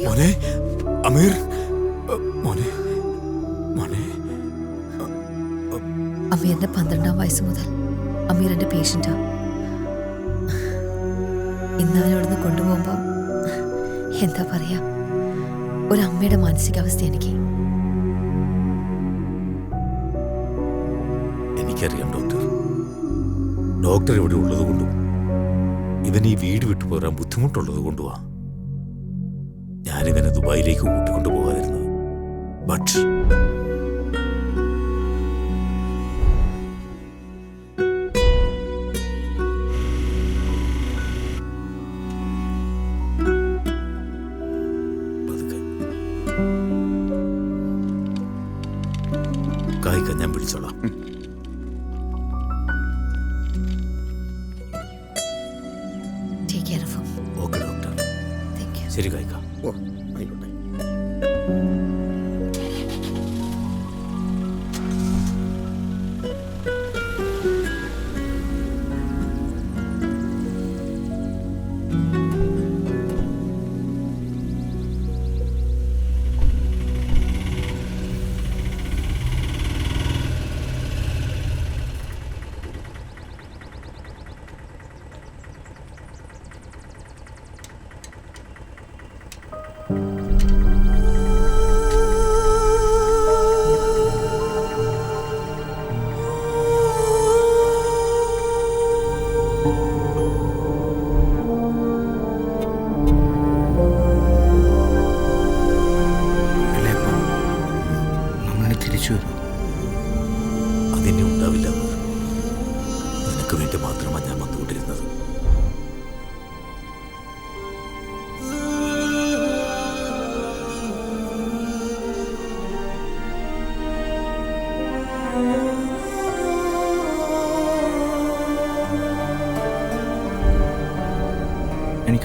S17: മോനെ അമീർ, മോനെ മോനെ.
S20: അമീറിന്റെ 12ാം വയസ്സ് മുതൽ അമീർ എന്റെ പേഷ്യന്റാ. ഇന്ന് അവനോടൊന്ന് കൊണ്ടുപോകുമ്പോ എന്താ പറയാ, ഒരമ്മയുടെ മാനസികാവസ്ഥ എനിക്ക്.
S12: എനിക്കറിയാം ഡോക്ടർ. ഡോക്ടർ ഇവിടെ ഉള്ളത് കൊണ്ടും ഇവൻ ഈ വീട് വിട്ടു പോരാൻ ബുദ്ധിമുട്ടുള്ളത് കൊണ്ടുവാ ഞാനിവനെ ദുബായിലേക്ക് കൂട്ടിക്കൊണ്ടു പോകാതിരുന്നത്. ബട്ട് കായിക്ക ഞാൻ വിളിച്ചോളാം. Okay doctor. ശരി കായിക്ക.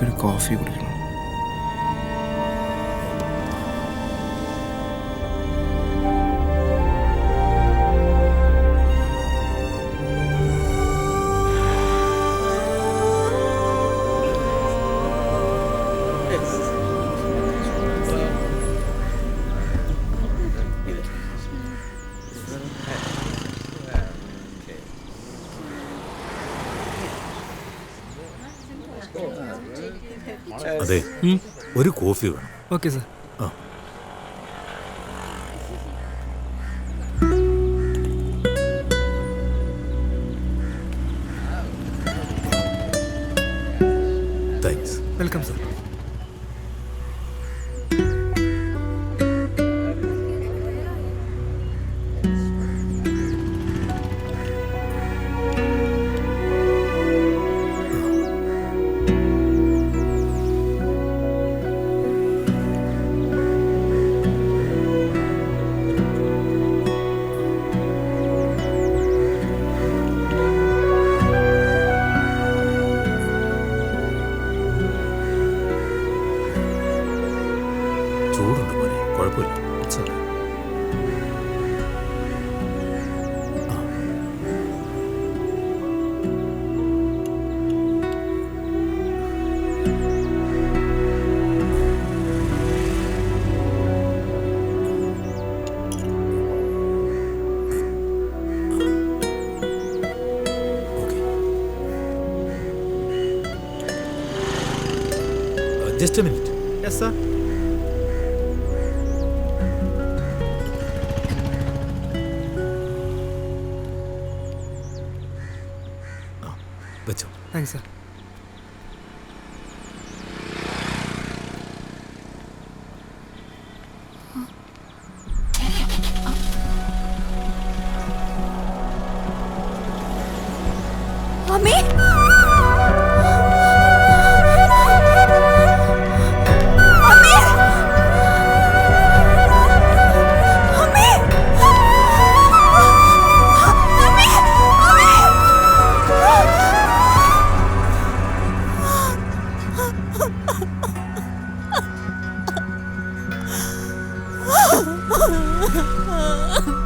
S8: എനിക്കൊരു കോഫി കുടിക്കണം.
S12: അതെ, ഒരു കോഫി വേണം.
S11: Okay sir.
S12: ആ, താങ്ക്സ്.
S11: Welcome sir.
S12: ചൂടുണ്ട് മോനെ, കുഴപ്പമില്ല. It's okay. Just a minute.
S11: Yes sir.
S12: വെച്ചോ.
S11: Thanks sir.
S9: അമ്മേ
S7: Oh